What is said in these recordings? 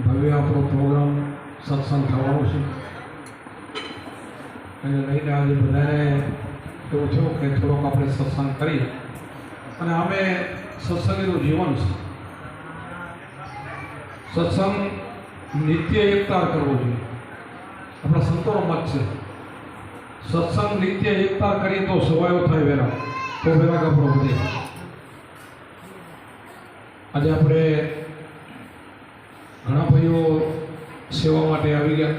ભવ્ય આપણો પ્રોગ્રામ સત્સંગ થવાનો છે અને લઈને આજે બધાને એવું થયું કે થોડોક આપણે સત્સંગ કરીએ અને અમે સત્સંગીનું જીવન છે. સત્સંગ નિત્ય એકતાર કરવો જોઈએ. આપણા સંતોનો મત છે સત્સંગ નિત્ય એકતાર કરીએ તો સવાયો થાય વેરા, તો વેરા આપણો વધે. આજે આપણે ઘણા ભાઈઓ સેવા માટે આવી ગયા.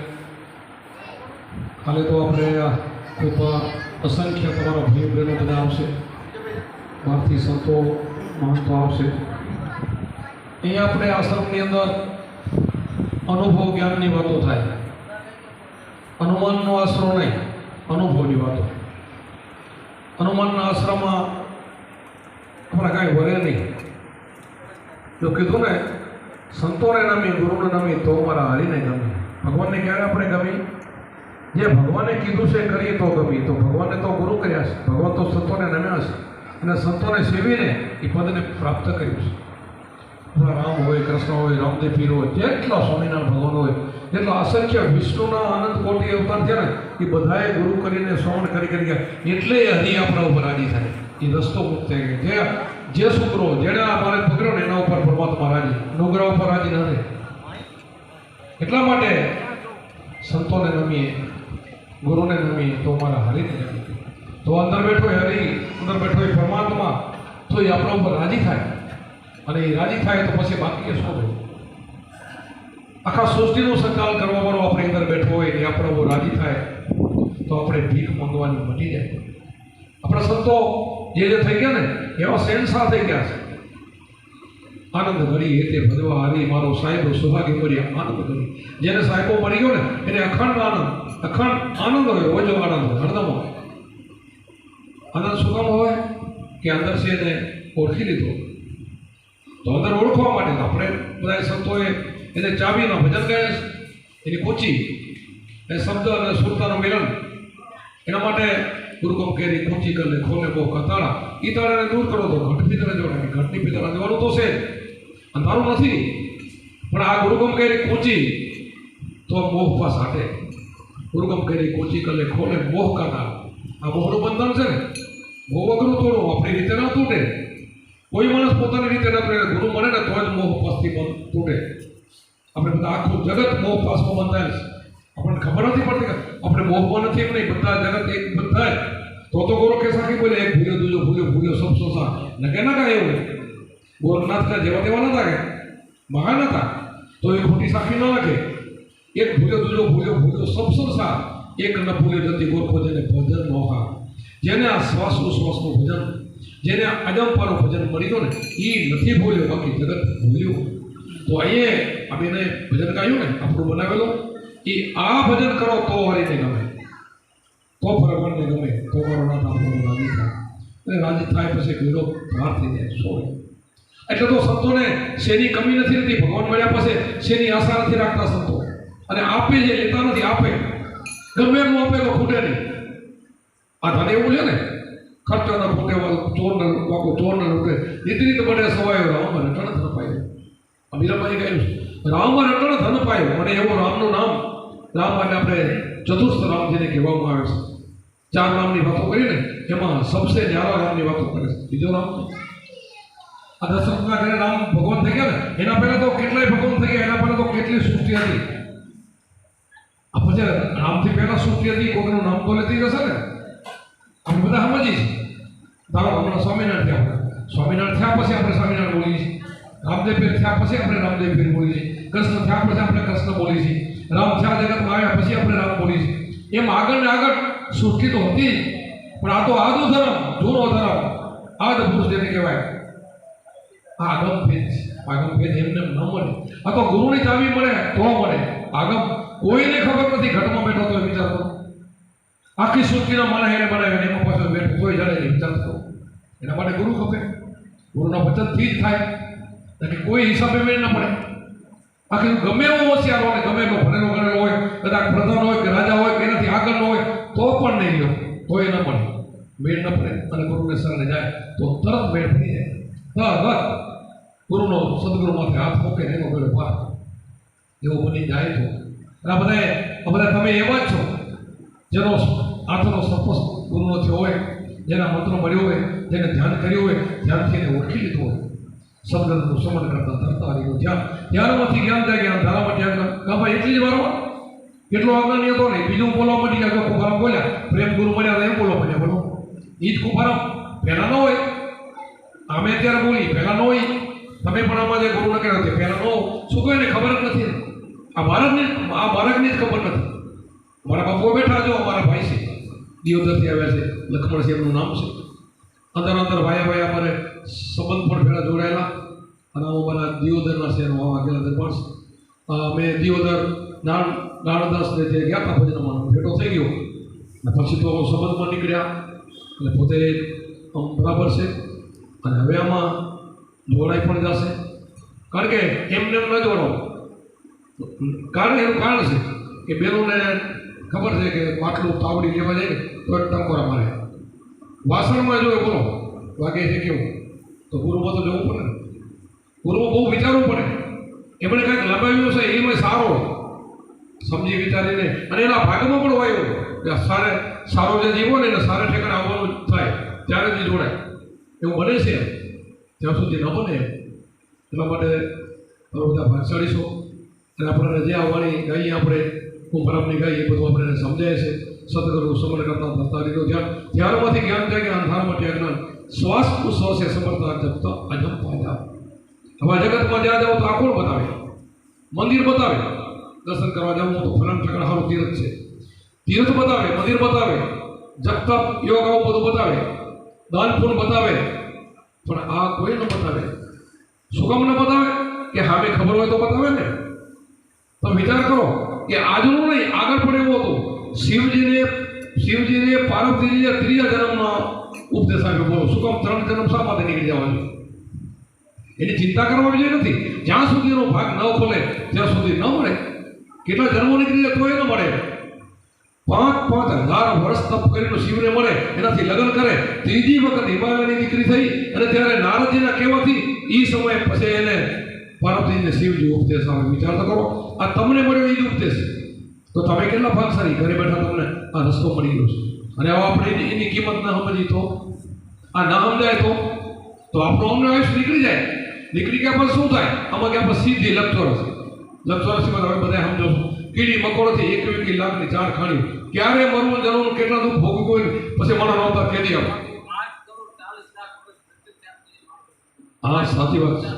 કાલે તો આપણે ખૂબ અસંખ્ય તમારા ભાઈઓ બહેનો બધા આવશે, બહારથી સંતો મહંતો આવશે. અહીંયા આપણે આશ્રમની અંદર અનુભવ જ્ઞાનની વાતો થાય. અનુમાનનો આશ્રમ નહીં, અનુભવની વાતો. અનુમાનના આશ્રમમાં આપણે કાંઈ વરે નહીં. જો કીધું ને સંતોને નમી, ગુરુને નમી, તો મારા હરિને ગમી. ભગવાનને ક્યારે આપણે ગમી? જે ભગવાને કીધું છે કરીએ તો ગમી. તો ભગવાને તો ગુરુ કર્યા છે, ભગવાન તો સંતોને નમ્યા છે અને સંતોને સેવીને એ પદને પ્રાપ્ત કર્યું છે. આપણા રામ હોય, કૃષ્ણ હોય, રામદેવ પીર હોય, જેટલા સ્વામિનારાયણ ભગવાન હોય, જેટલા અસંખ્ય વિષ્ણુના આનંદ કોટી અવતાર છે ને, એ બધાએ ગુરુ કરીને શ્રવણ કરી ગયા. એટલે હરિ આપણા ઉપર રાજી થાય, એ રસ્તો મુક્ત થઈ ગયો. જે શુક્રો જેને અમારે પકડ્યો ને એના ઉપર પરમાત્મા રાજી, નુગ્રહ ઉપર રાજી ન રહે. એટલા માટે સંતોને નમીએ, ગુરુને નમીએ, તો મારા હરિને નમીએ. તો અંદર બેઠો એ હરિ, અંદર બેઠો એ પરમાત્મા, તો એ આપણા ઉપર રાજી થાય. અને એ રાજી થાય તો પછી બાકી શું હોય? આખા સૃષ્ટિનો સંચાલન કરવા વાળો આપણે અંદર બેઠો હોય એ આપણા ઉપર રાજી થાય તો આપણે ભીખ માંગવાની મટી જાય. આપણા સંતો જે થઈ ગયા ને એવા શહેનશાહ થઈ ગયા છે. આનંદ ઘડી એ તે ભજવા હરી મારો સાહેબ સુભાગ્ય કર્યા. આનંદ ઘડી જેને સાહેબો મળી ગયો ને એને અખંડ આનંદ હોય, ઓજો આનંદ હરદમ હોય. આનંદ શું કામ હોય કે અંદર છે એને ઓળખી લીધો. તો અંદર ઓળખવા માટે આપણે બધા સંતોએ એને ચાવીનો ભજન કહે છે, એની કૂચી એ શબ્દ અને સુરતાનું મિલન. એના માટે ગુરુકમ કેરી કૂચી કરે ખોલે બહુ કતાળા, એ તાળાને દૂર કરો તો ઘટ ભીતરે જોડાય. ઘટની ભીતરે જવાનું તો છે, અંધારું નથી, પણ આ ગુરુકમ કેરી કૂચી તો મોહ પાસ હાટે. ગુરુકમ કેરી કૂચી કરે ખોલે મોહ કતાળ. આ મોહનું બંધન છે ને, મોહ અઘરું તોડવું આપણી રીતે ના તૂટે. કોઈ માણસ પોતાની રીતે ન કરે, ગુરુ મળે ને તો જ મોહ પાસથી તૂટે. આપણે બધા આખું જગત મોહ પાસમાં બંધાય છે. આપણને ખબર નથી પડતી કે આપણે મોહમાં નથી, એમ નહીં, બધા જગત એક બંધાય. તો ગુરુ કે સાખી બોલે એક ભૂલ્યો દૂજો ભૂલ્યો સબ સોસા નકે ના કાંઈ એવું. ગોરખનાથ કા જેવા તેવા નતા કે મહાન હતા, તો એ ખોટી સાખી ન લખે. એક ભૂલ્યો દૂજો ભૂલ્યો સબ સોસા, એક ન ભૂલે જતી ગોરખો જેને ભજન નોખા. જેને આ શ્વાસ ઉશ્વાસનું ભજન, જેને અજંપાનું ભજન મળી ગયો ને એ નથી ભૂલ્યો, બાકી જગત ભૂલ્યું. તો અહીંયા આ બેને ભજન ગાયું ને આપણું બનાવેલો, એ આ ભજન કરો તો હરીને ગમે, તો ભગવાનને ગમે, તો મારો નાથ આપણને રાજી થાય. અને રાજી થાય પછી ભીડો બહાર થઈ જાય. શું એટલે તો સંતોને શેની કમી નથી રહેતી. ભગવાન મળ્યા પછી શેની આશા નથી રાખતા સંતો. અને આપે જે લેતા નથી, આપે ગમે એનું આપે તો ખૂટે નહીં. આ તને એવું લે ને ખર્ચો ન ખૂટે, ચોર ન લૂટે, રીત બને સવાયો રામ રટણ ધન પાયો. મીરાબાઈ કહ્યું રામ રટણ ધન પાયો. અને એવું રામનું નામ, રામ એટલે આપણે ચતુર્થ રામ જેને કહેવામાં આવે છે. ચાર નામની વાતો કરીને એમાં સબસે ન્યારા રામની વાતો કરે છે. બીજો રામ આ દશરથના ઘરે રામ ભગવાન થઈ ગયા ને, એના પહેલા તો કેટલાય ભગવાન થઈ ગયા, એના પહેલા તો કેટલી સૃષ્ટિ હતી. આ પછી રામથી પહેલા સૃષ્ટિ હતી, કોઈનું નામ તો લેતી જશે ને. અમે બધા સમજીએ છીએ. ધારો હમણાં સ્વામિનારાયણ થયા, સ્વામિનારાયણ થયા પછી આપણે સ્વામિનારાયણ બોલીએ છીએ. રામદેવ પીર થયા પછી આપણે રામદેવ પીર બોલીએ છીએ. કૃષ્ણ થયા પછી આપણે કૃષ્ણ બોલીએ છીએ. રામ થયા જગતમાં આવ્યા પછી આપણે રામ બોલીએ છીએ. એમ આગળ ને આગળ સૃષ્ટિ તો હતી, પણ આ તો આદુ ધર્મ, જૂનો ધર્મ, આદ પુરુષ જેને કહેવાય. આ આગમ ભેદ છે. આગમ ભેદ એમને ન મળે. આ તો ગુરુની ચાવી મળે તો મળે. આગમ કોઈને ખબર નથી. ઘટમાં બેઠો તો વિચાર કરો, આખી સૃષ્ટિના માણસ એને બનાવ્યા, એમાં પાછળ બેઠો કોઈ જાણે નહીં, વિચાર કરો. એના માટે ગુરુ ખપે. ગુરુના વચનથી જ થાય, કે કોઈ હિસાબે મેળ ન પડે. આખી ગમે એવો હોશિયાર હોય, ગમે એવો ભણેલો ગણેલો હોય, કદાચ પ્રધાન હોય કે રાજા હોય કે એનાથી આગળનો હોય તો પણ નહીં લો, તો એ ન મળે, મેળ ન પડે. અને ગુરુને શરણે જાય તો તરત મેળ પડી જાય. તરત ગુરુનો સદગુરુમાંથી હાથ મૂકે એનો ગળે પાર. એવું બની જાય તો આ બધા તમે એવા જ છો જેનો આથનો સપોસ ગુરુનો થયો હોય, જેના મંત્રો મળ્યો હોય, જેને ધ્યાન કર્યું હોય, ધ્યાનથી એને ઓળખી લીધું હોય, શબ્દનું સમન કરતા ધરતા રહ્યું ધ્યાનમાંથી જ્ઞાન જાય જ્ઞાન ધારામાં ધ્યાન ના ભાઈ એટલી જ વારમાં કેટલો આગળ હતો નહીં. બીજું બોલવા મળી ગયા કુંભારામ બોલ્યા પ્રેમ ગુરુ મળ્યા તો એમ બોલો પડ્યા બોલો એ જ કુંભારામ પહેલાં ન હોય. અમે અત્યારે બોલી પહેલાં ન હોય. તમે પણ આમાં જે ગુરુને કર્યા તે પહેલાં ન શું કહે ને ખબર જ નથી. આ બાળકની જ ખબર નથી. મારા બાપુ બેઠા જો અમારા ભાઈ છે દિયોદરથી આવ્યા છે, લક્ષ્મણ છે એમનું નામ છે. અંદર ભાઈ અમારે સંબંધ પણ પહેલાં જોડાયેલા અને અમારા દિયોદરના શહેરમાં આવા ગયેલા દરબાર છે. અમે દિયોદર નાણદાસને જે ગયા હતા ભજનમાં ભેટો થઈ ગયો અને પછી તો સંબંધમાં નીકળ્યા એટલે પોતે બરાબર છે અને હવે આમાં જોડાઈ પણ જશે. કારણ કે એમને એમ ન જોડો એનું કારણ છે કે બેનોને ખબર છે કે માટલું તાવડી લેવા જાય ને તો ટંકોરા મારે. વાસણમાં જો બોલો વાગે છે કેવું તો ગુરુમાં તો જવું પડે ને. ગુરુમાં બહુ વિચારવું પડે. એમણે કાંઈક લગાવ્યું છે એમાં સારો સમજી વિચારીને અને એના ભાગમાં પણ હોય કે સારો જે જીવો ને એને સારા ઠેકાણે આવવાનું થાય ત્યારે જ જોડાય એવું બને છે. ત્યાં સુધી ન બને એટલા માટે તમે બધા ભાગશાળી છો અને આપણને જે આવવાની ગાઈએ આપણે કુંભારામની ગાઈ એ બધું આપણે સમજાય છે. સદગુરુ સમર કરતા ધરતારીનો ધ્યાનમાંથી જ્ઞાન જાય જ્ઞાન ધારમાંથી અજ્ઞાન શ્વાસ ઉશ્વાસે સમર્થા જપતા અજમ પાજા. હવે જગતમાં જ્યાં જાઓ તો આ કોણ બતાવે? મંદિર બતાવે. દર્શન કરવા જવું તો ફલાણ ઠેકાણા સારું તીર્થ છે, તીર્થ બતાવે, મંદિર બતાવે, જપ તપ યોગ આવું બધું બતાવે, દાન પુણ્ય બતાવે. પણ આ કોઈ ન બતાવે. શું કામ ન બતાવે? કે હામે ખબર હોય તો બતાવે ને. તમે વિચાર કરો કે આજનું નહીં આગળ પણ એવું હતું. શિવજીને પાર્વતીજીને ત્રીજા જન્મમાં ઉપદેશ આપ્યો. બોલો શું કામ 3 જન્મ શા માટે નીકળી જવા જોઈએ? એની ચિંતા કરવા જોઈએ નથી. જ્યાં સુધી એનો ભાગ ન ખોલે ત્યાં સુધી ન મળે. કેટલા જન્મો નીકળી જાય તો એ ન મળે. 5,000 વર્ષ તપ કરીને શિવને મળે, એનાથી લગ્ન કરે, ત્રીજી વખત હિમાલયની દીકરી થઈ અને ત્યારે નારદજીના કહેવાથી એ સમયે પછી એને પાર્વતીજીને શિવજી ઉપદેશ આવે. વિચાર તો કરો, આ તમને મળ્યો એ જ ઉપદેશ. તો તમે કેટલા ભાગશાળી, ઘરે બેઠા તમને આ રસ્તો મળી ગયો છે. અને હવે આપણે એની કિંમત ના સમજી તો આ ના સમજાય તો આપણું અમને આયુષ નીકળી જાય. નીકળી ગયા પછી શું થાય? આમાં કે આપણે સીધી લક્ષોરસીમાં તમે બધા સમજો છો. કીડી મકોડોથી 21 લાખની 4 ખાણીઓ. ક્યારે મરવું જરવું કેટલા દુઃખ ભોગવું હોય પછી મને નહોતા કેદી આપ. હા સાચી વાત છે.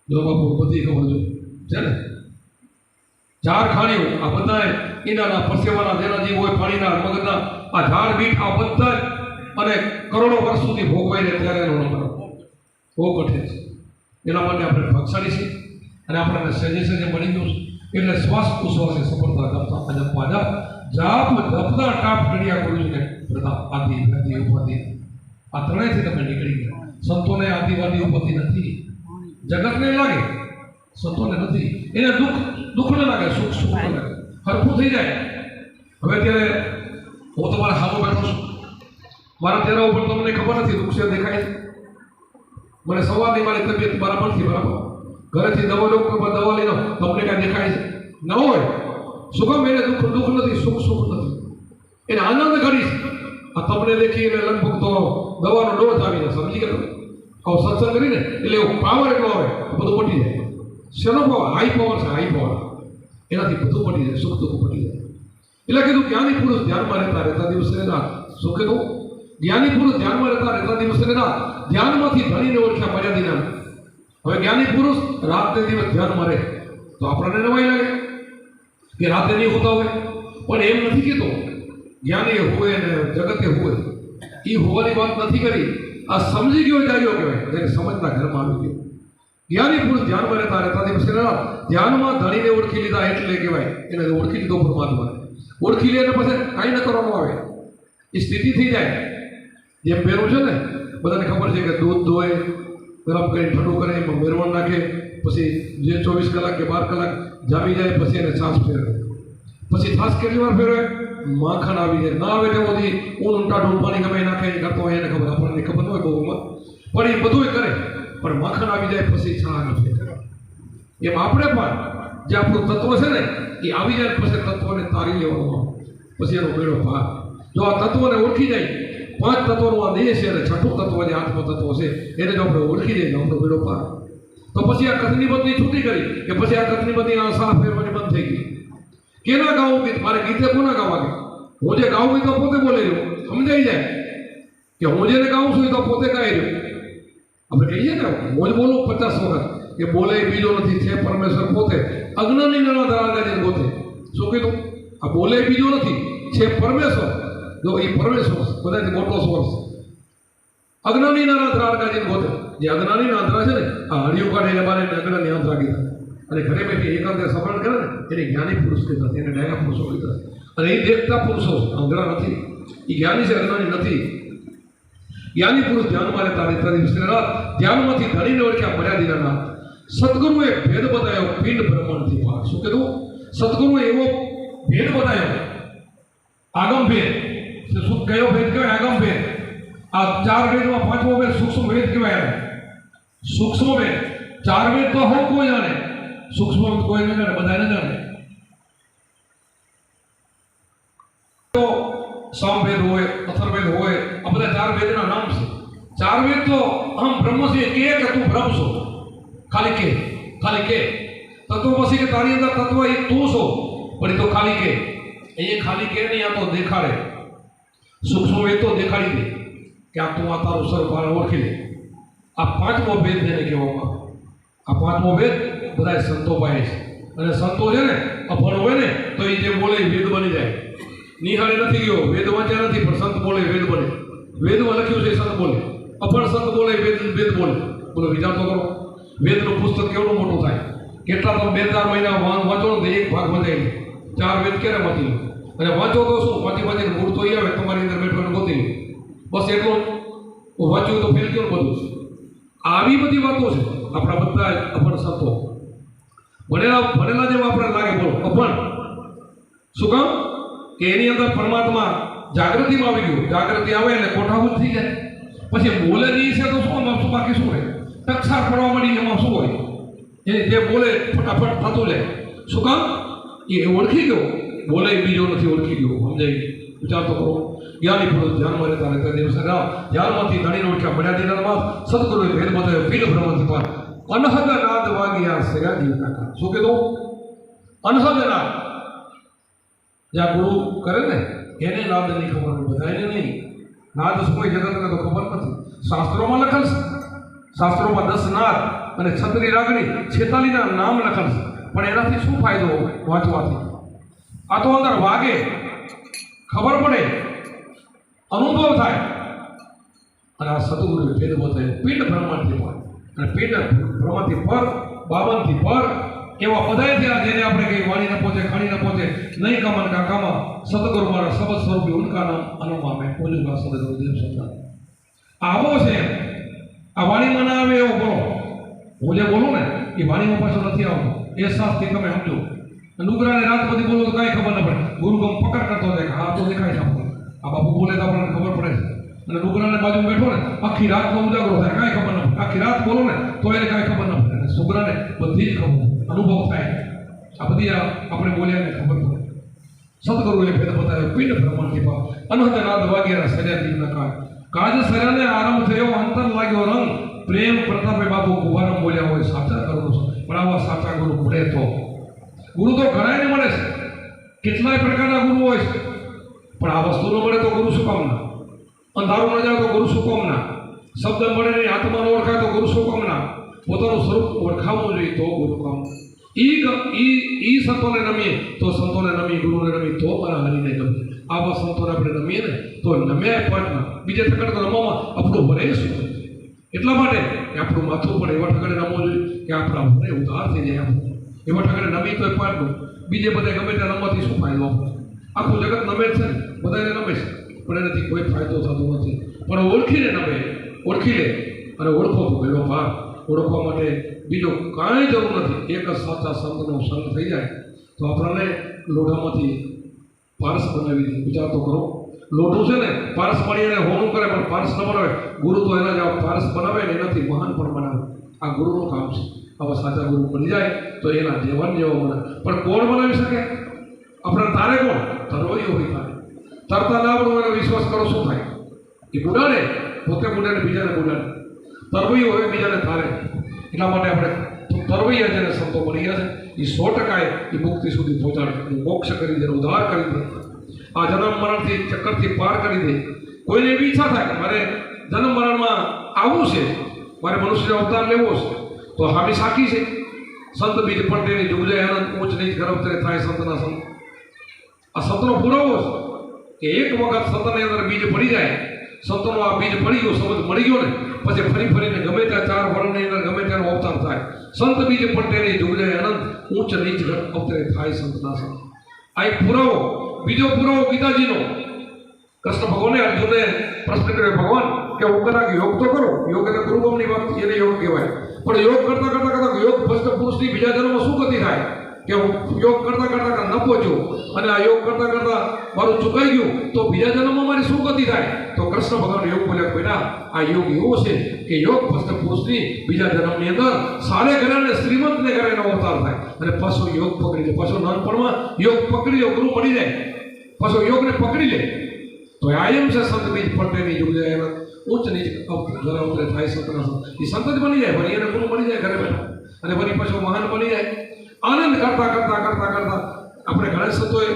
જો બાપુ બધી ખબર છે ને 4 ખાણીઓ આ બધા ઈનાના પરસેવાના જેના જીવ હોય પાણીના મગજના આ ઝાડ બીટ આ બધા અને કરોડો વર્ષ સુધી ભોગવાય ને ત્યારે એનો નંબર બહુ કઠિન છે. એના માટે આપણે ભાગશાળી છીએ અને આપણને સજે મળી ગયું છે. એટલે શ્વાસ ઉશ્વાસે સફળતા જપતા અજંપા જાપ જપતા ટાપ ઘડિયા ગુરુજીને પ્રતાપ આદિ વ્યાધિ ઉપાધિ આ ત્રણેયથી તમે નીકળી ગયા. સંતોને આદિવાદી ઉપાધિ નથી. જગતને લાગે, સંતોને નથી. એને દુઃખ ન લાગે, સુખ ન લાગે, હરખું થઈ જાય. હવે અત્યારે હું તમારા સામે બેઠો છું, મારા ચહેરા ઉપર તમને ખબર નથી દુઃખ છે દેખાય છે. મને સવારની મારી તબિયત બરાબરથી બરાબર, ઘરેથી દવા લઈને તમને કાંઈ દેખાય છે ન હોય. શું કામ? એને દુઃખ નથી, સુખ નથી. એને આનંદ કરીશ. આ તમને દેખી એને લગભગ તો દવાનો ડોઝ આવી જાય. સમજી ગયા? આવો સત્સંગ કરીને એટલે એવું પાવર એટલો આવે બધું પટી જાય. શેનો પાવર? હાઈ પાવર છે, હાઈ પાવર. એનાથી બધું પટી જાય, સુખ દુઃખ પટી જાય. એટલે કીધું જ્ઞાની પુરુષ ધ્યાનમાં રહેતા દિવસે રાત. શું કીધું? જ્ઞાની પુરુષ ધ્યાનમાં રહેતા દિવસે રાત. ધ્યાનમાંથી ધણીને ઓળખ્યા મર્યાદિના. હવે જ્ઞાની પુરુષ રાતને દિવસ ધ્યાનમાં રહે તો આપણને નવાઈ લાગે કે રાતે નહીં હોતા હોય. પણ એમ નથી કહેતો જ્ઞાની હોય ને જગતે હોય. એ હોવાની વાત નથી કરી. આ સમજી ગયો જાગ્યો કહેવાય. જેને સમજના ઘરમાં આવી ગયો. જ્ઞાની પુરુષ ધ્યાનમાં રહેતા દિવસે ધ્યાનમાં ધણીને ઓળખી લીધા એટલે કહેવાય. એને ઓળખી લીધો પરમાત્માને. ઓળખી લે પછી કાંઈ ન કરવાનું આવે. એ સ્થિતિ થઈ જાય. જેમ પહેરું છે ને, બધાને ખબર છે કે દૂધ ધોય, ગરમ કરીને ઠંડુ કરે, એમાં મેરવણ નાખે, પછી જે 24 કલાક કે 12 કલાક જામી જાય પછી એને છાશ ફેરવે. પછી છાશ કેટલી વાર ફેરવે? માખણ આવી જાય. ના આવે ત્યાં સુધી ઊન ટાઢું પાણી ગમે નાખે એ કરતો હોય. એને ખબર, આપણને ખબર ન હોય બહુમાં, પણ એ બધું કરે. પણ માખણ આવી જાય પછી છાશ ફેરવે. એમ આપણે પણ જે આપણું તત્વ છે ને એ આવી જાય પછી તત્વને તારી લેવાનો, પછી એનો મેળો પાર. જો આ તત્વને ઓળખી જાય, 5 તત્વનું આ દેહ છે અને 6ઠું તત્વ જે આત્મ તત્વ છે એને જો આપણે ઓળખી જઈએ આપણો મેળો પાર. તો પછી આ કથની બદલી છૂટી કરી કે પછી આ કથની બદલી આ સાહ ફેરવાની બંધ થઈ ગઈ. કેના ગાવું ગીત? મારે ગીતે કોના ગાવા ગયા? હું જે ગાઉં ગીત તો પોતે બોલી રહ્યો, સમજાઈ જાય કે હું જેને ગાઉં છું એ તો પોતે ગાઈ રહ્યો. આપણે કહીએ ને હું જ બોલું 50 વખત કે બોલે બીજો નથી, છે પરમેશ્વર પોતે, અજ્ઞાની નાના ધરાવતા ગોતે. શું કીધું? આ બોલે બીજો નથી, છે પરમેશ્વર. જો એ પરમેશ્વર બધાથી મોટો સોર્સ. અજ્ઞાની નાના ધરાવતા ગોતે. જે અજ્ઞાની આંધ્રા છે ને આ હળિયું કાઢીને બારે અજ્ઞાની આંધ્રા કીધા. અને ઘરે બેઠી એકાંતે સફળ કરે ને એને જ્ઞાની પુરુષ કીધા, એને ડાયા પુરુષો કીધા. અને એ દેખતા પુરુષો આંધળા નથી, એ જ્ઞાની છે, અજ્ઞાની નથી. જ્ઞાની પુરુષ ધ્યાનમાં રહેતા રહેતા વિશ્રાત ધ્યાનમાંથી ધણીને ઓળખ્યા મર્યાદિના. સદગુરુએ ભેદ બતાવ્યો પિંડ બ્રહ્માંડથી પાર. શું કીધું? સદગુરુએ એવો ભેદ બતાવ્યો, આગમ ભેદ. શું કયો ભેદ કહેવાય? આગમ ભેદ. આ 4 વેદમાં 5મો વેદ સૂક્ષ્મ ભેદ કહેવાય. સૂક્ષ્મ ભેદ 4 વેદ તો હું કોઈ જાણે, સૂક્ષ્મ ભેદ કોઈ ન જાણે, બધા ન જાણે. તો સામવેદ હોય, અથર્વવેદ હોય, આ બધા 4 વેદના નામ છે. 4 વેદ તો હમ બ્રહ્મ છે કે તું બ્રહ્મ છો, ખાલી કે તત્વ પછી કે તારી અંદર તત્વ એ તું છો, પણ એ તો ખાલી કે. એ ખાલી કે નહીં, આ તો દેખાડે. સૂક્ષ્મ વેદ તો દેખાડી દે કે આ તું આ તારું સ્વરૂપ ઓળખી લે. આ 5મો ભેદ જેને કહેવામાં. આ 5મો ભેદ બધા સંતો પાસે છે. અને સંતો છે ને અભણ હોય ને તો એ જે બોલે વેદ બની જાય. નિહાળે નથી ગયો, વેદ વાંચ્યા નથી, પણ સંત બોલે વેદ બને. વેદમાં લખ્યું છે સંત બોલે, અભણ સંત બોલે વેદ બોલે. બોલો વિચાર તો કરો, વેદનું પુસ્તક કેવડું મોટું થાય. કેટલા તમે 2-4 મહિના વાંચો તો એક ભાગ વધારી 4 વેદ ક્યારે વાંચી લો. અને વાંચો તો શું, વાંચીને મૂળ તો આવે તમારી અંદર બેઠવાનું ગોતી લો. બસ એટલું વાંચ્યું તો ફેલ કેવું બધું. આવી બધી વાતો છે આપણા બધા અભણ સંતો. ભણેલા જેવા આપણે લાગે. બોલો અભણ. શું કામ? કે એની અંદર પરમાત્મા જાગૃતિમાં આવી ગયું. જાગૃતિ આવે એટલે કોઠાભૂત થઈ જાય. પછી બોલે નહીં છે તો શું બાકી શું હોય? ટકસાર પડવા મળી એમાં શું હોય? એ જે બોલે ફટાફટ થતું લે. શું કામ? એ ઓળખી ગયો. બોલે બીજો નથી, ઓળખી ગયો. સમજાય? વિચાર તો કરો. જ્ઞાની પુરુષ ધ્યાનમાં રહેતા રહેતા દિવસે ધ્યાનમાંથી ધણીને ઓળખ્યા મળ્યા. સદગુરુએ ભેદ બતાવ્યો પિંડ બ્રહ્મથી પાર. અનહદ નાદ વાગ્યા સગાજી કાકા. શું કીધું? અનહદ નાદ. જ્યાં ગુરુ કરે ને એને નાદ નહીં ખબર, બધાને નહીં. નાદ શું કોઈ જગતને તો ખબર નથી. શાસ્ત્રોમાં લખેલ છે, શાસ્ત્રોમાં 10 નાદ અને 36 રાગણી 46 નામ લખેલ છે. પણ એનાથી શું ફાયદો વાંચવાથી? આ તો અંદર વાગે, ખબર પડે, અનુભવ થાય. અને આ સદગુરુએ ભેદ બતાવ્યો પિંડ બ્રહ્માંડથી પર. અને પિંડ બ્રહ્માંડથી પર, 52થી પર એવા બધાય થયા જેને આપણે કઈ વાણી ન પહોંચે, ખાણી ન પહોંચે, નહીં કમન કા કામા. સદગુરુ મારા શબ્દ સ્વરૂપી ઉનકા નામ અનુમા મેં બોલુંગા સદગુરુ દેવ સંતાન. આવો છે આ વાણીમાં ના આવે એવો બોલો. હું જે બોલું ને એ વાણીમાં પાછો નથી આવતો. એ શાસ્ત્રી તમે સમજો. નુગરાને રાત બધી બોલો તો કાંઈ ખબર ન પડે. ગુરુ ગમ પકડ કરતો જાય, હા તો દેખાય છે આપણને. આ બાપુ બોલે તો આપણને ખબર પડે છે. અને નુગરાને બાજુ બેઠો ને આખી રાતનો ઉજાગરો થાય, કાંઈ ખબર ન પડે. આખી રાત બોલો ને તો એને કાંઈ ખબર ન પડે. અને સુગરાને બધી જ ખબર, અનુભવ થાય. આ બધી આપણે બોલ્યા ને ખબર પડે. સદગુરુએ ભેદ બતાવ્યો પિંડ બ્રહ્માંડથી પાર. અનહદ નાદ વાગ્યા સર્યાદીના કાજ સર્યાને આરંભ થયો, અંતર લાગ્યો રંગ. પ્રેમ પ્રતાપે બાપુ કુવારમ બોલ્યા હોય સાચા કરું છું. પણ આવા સાચા ગુરુ મળે તો. ગુરુ તો ઘણાને મળે છે, કેટલાય પ્રકારના ગુરુ હોય છે. પણ આ વસ્તુ ન મળે તો ગુરુ શું કામ ના? અંધારું ન જાય તો ગુરુ શું કામ ના? શબ્દ મળે નહીં, આત્માનો ઓળખાય તો ગુરુ શું કામ ના? પોતાનું સ્વરૂપ ઓળખાવવું જોઈએ તો ગુરુ કામ. ઈ સંતોને નમીએ તો સંતોને નમી, ગુરુને નમી તો મારા હરિને ગમે. આવા સંતોને આપણે નમીએ ને તો નમ્યા પણ ના. બીજા ઠકાણે તો રમવામાં આપણું ભરે શું? એટલા માટે કે આપણું માથું પણ એવા ઠકાણે રમવું જોઈએ કે આપણા ભરે ઉધાર થઈ જાય. એવા ઠકાણે નમી તો પાડવું. બીજે બધા ગમે ત્યાં રમવાથી શું ફાયદો? આખું જગત નમે છે ને, બધાને નમે છે, પણ એનાથી કોઈ ફાયદો થતો નથી. પણ ઓળખીને નમે, ઓળખી લે અને ઓળખો તો એનો ભાર. ઓળખવા માટે બીજો કાંઈ જરૂર નથી. એક જ સાચા સંતનો સંગ થઈ જાય તો આપણને લોઢામાંથી પારસ બનાવી દે. વિચાર તો કરો. લોઢું છે ને પારસ મળી એને હોનું કરે, પણ પારસ ન બનાવે. ગુરુ તો એના જ પારસ બનાવે ને એનાથી મહાન પણ બનાવે. આ ગુરુનું કામ છે. આવા સાચા ગુરુ મળી જાય તો એના જેવા મળે. પણ કોણ બનાવી શકે? આપણે તારે કોણ? તરવૈયો હોય તારે. તરતા ના આવડો એનો વિશ્વાસ કરો શું થાય? એ બુડાડે, પોતે બુડાડે, બીજાને બુડાડે. તરવૈયો હોય બીજાને તારે. એટલા માટે આપણે તરવૈયા જેને સંતો મળી ગયા છે એ 100% એ મુક્તિ સુધી પહોંચાડે, મોક્ષ કરી દે, ઉદ્ધાર કરી દે, આ જન્મ મરણથી ચક્કરથી પાર કરી દે. કોઈને એવી ઈચ્છા થાય કે મારે જન્મ મરણમાં આવવું છે, મારે મનુષ્ય અવતાર લેવો છે, તો હામી સાખી છે સંત બીજ પટેની જુગજય આનંદ ઊંચ નીચ ગરવતરે થાય સંતના સંત. આ સંતનો પુરાવો છે કે એક વખત સંતની અંદર બીજ પડી જાય, સંતોનો આ બીજ પડી ગયો, સમજ મળી ગયો ને, પછી ફરી ફરીને ગમે ત્યાં 4 વર્ણની અંદર ગમે ત્યાંનો અવતાર થાય. સંત બીજ પટેની જુગજય આનંદ ઊંચ નીચ ગરવતરે થાય સંતના સંત. આ એક પુરાવો. બીજો પુરાવો ગીતાજીનો. કૃષ્ણ ભગવાને અર્જુનને પ્રશ્ન કર્યો, ભગવાન કે હું કદાચ યોગ તો કરો, યોગ એટલે ગુરુગમની વાત, એને યોગ કહેવાય. પણ યોગ કરતા કરતા યોગ ભ્રષ્ટ પુરુષની બીજા જન્મમાં શું ગતિ થાય? કે હું યોગ કરતા ન પહોંચ્યો અને આ યોગ કરતા મારું ચૂકાઈ ગયું, તો બીજા જન્મમાં મારી શું ગતિ થાય? તો કૃષ્ણ ભગવાન યોગ બોલ્યા, બેટા આ યોગ એવો છે કે યોગ ભ્રષ્ટ પુરુષની બીજા જન્મની અંદર સારે ઘરે શ્રીમંતને ઘરે એનો અવતાર થાય અને પાછો યોગ પકડી લે. પાછો નાનપણમાં યોગ પકડી લે, ગુરુ મળી જાય, પાછો યોગને પકડી લે. તો આ એમ છે સંત બીજ પટેની જુગજય આનંદ ઉચ્ચ નીચ ગરવતરે થાય સંતના સંત. એ સંત જ બની જાય, ફરી એને ગુરુ મળી જાય ઘરે બેઠા, અને ફરી પાછો મહાન બની જાય. આનંદ કરતા આપણે ઘણા સંતોએ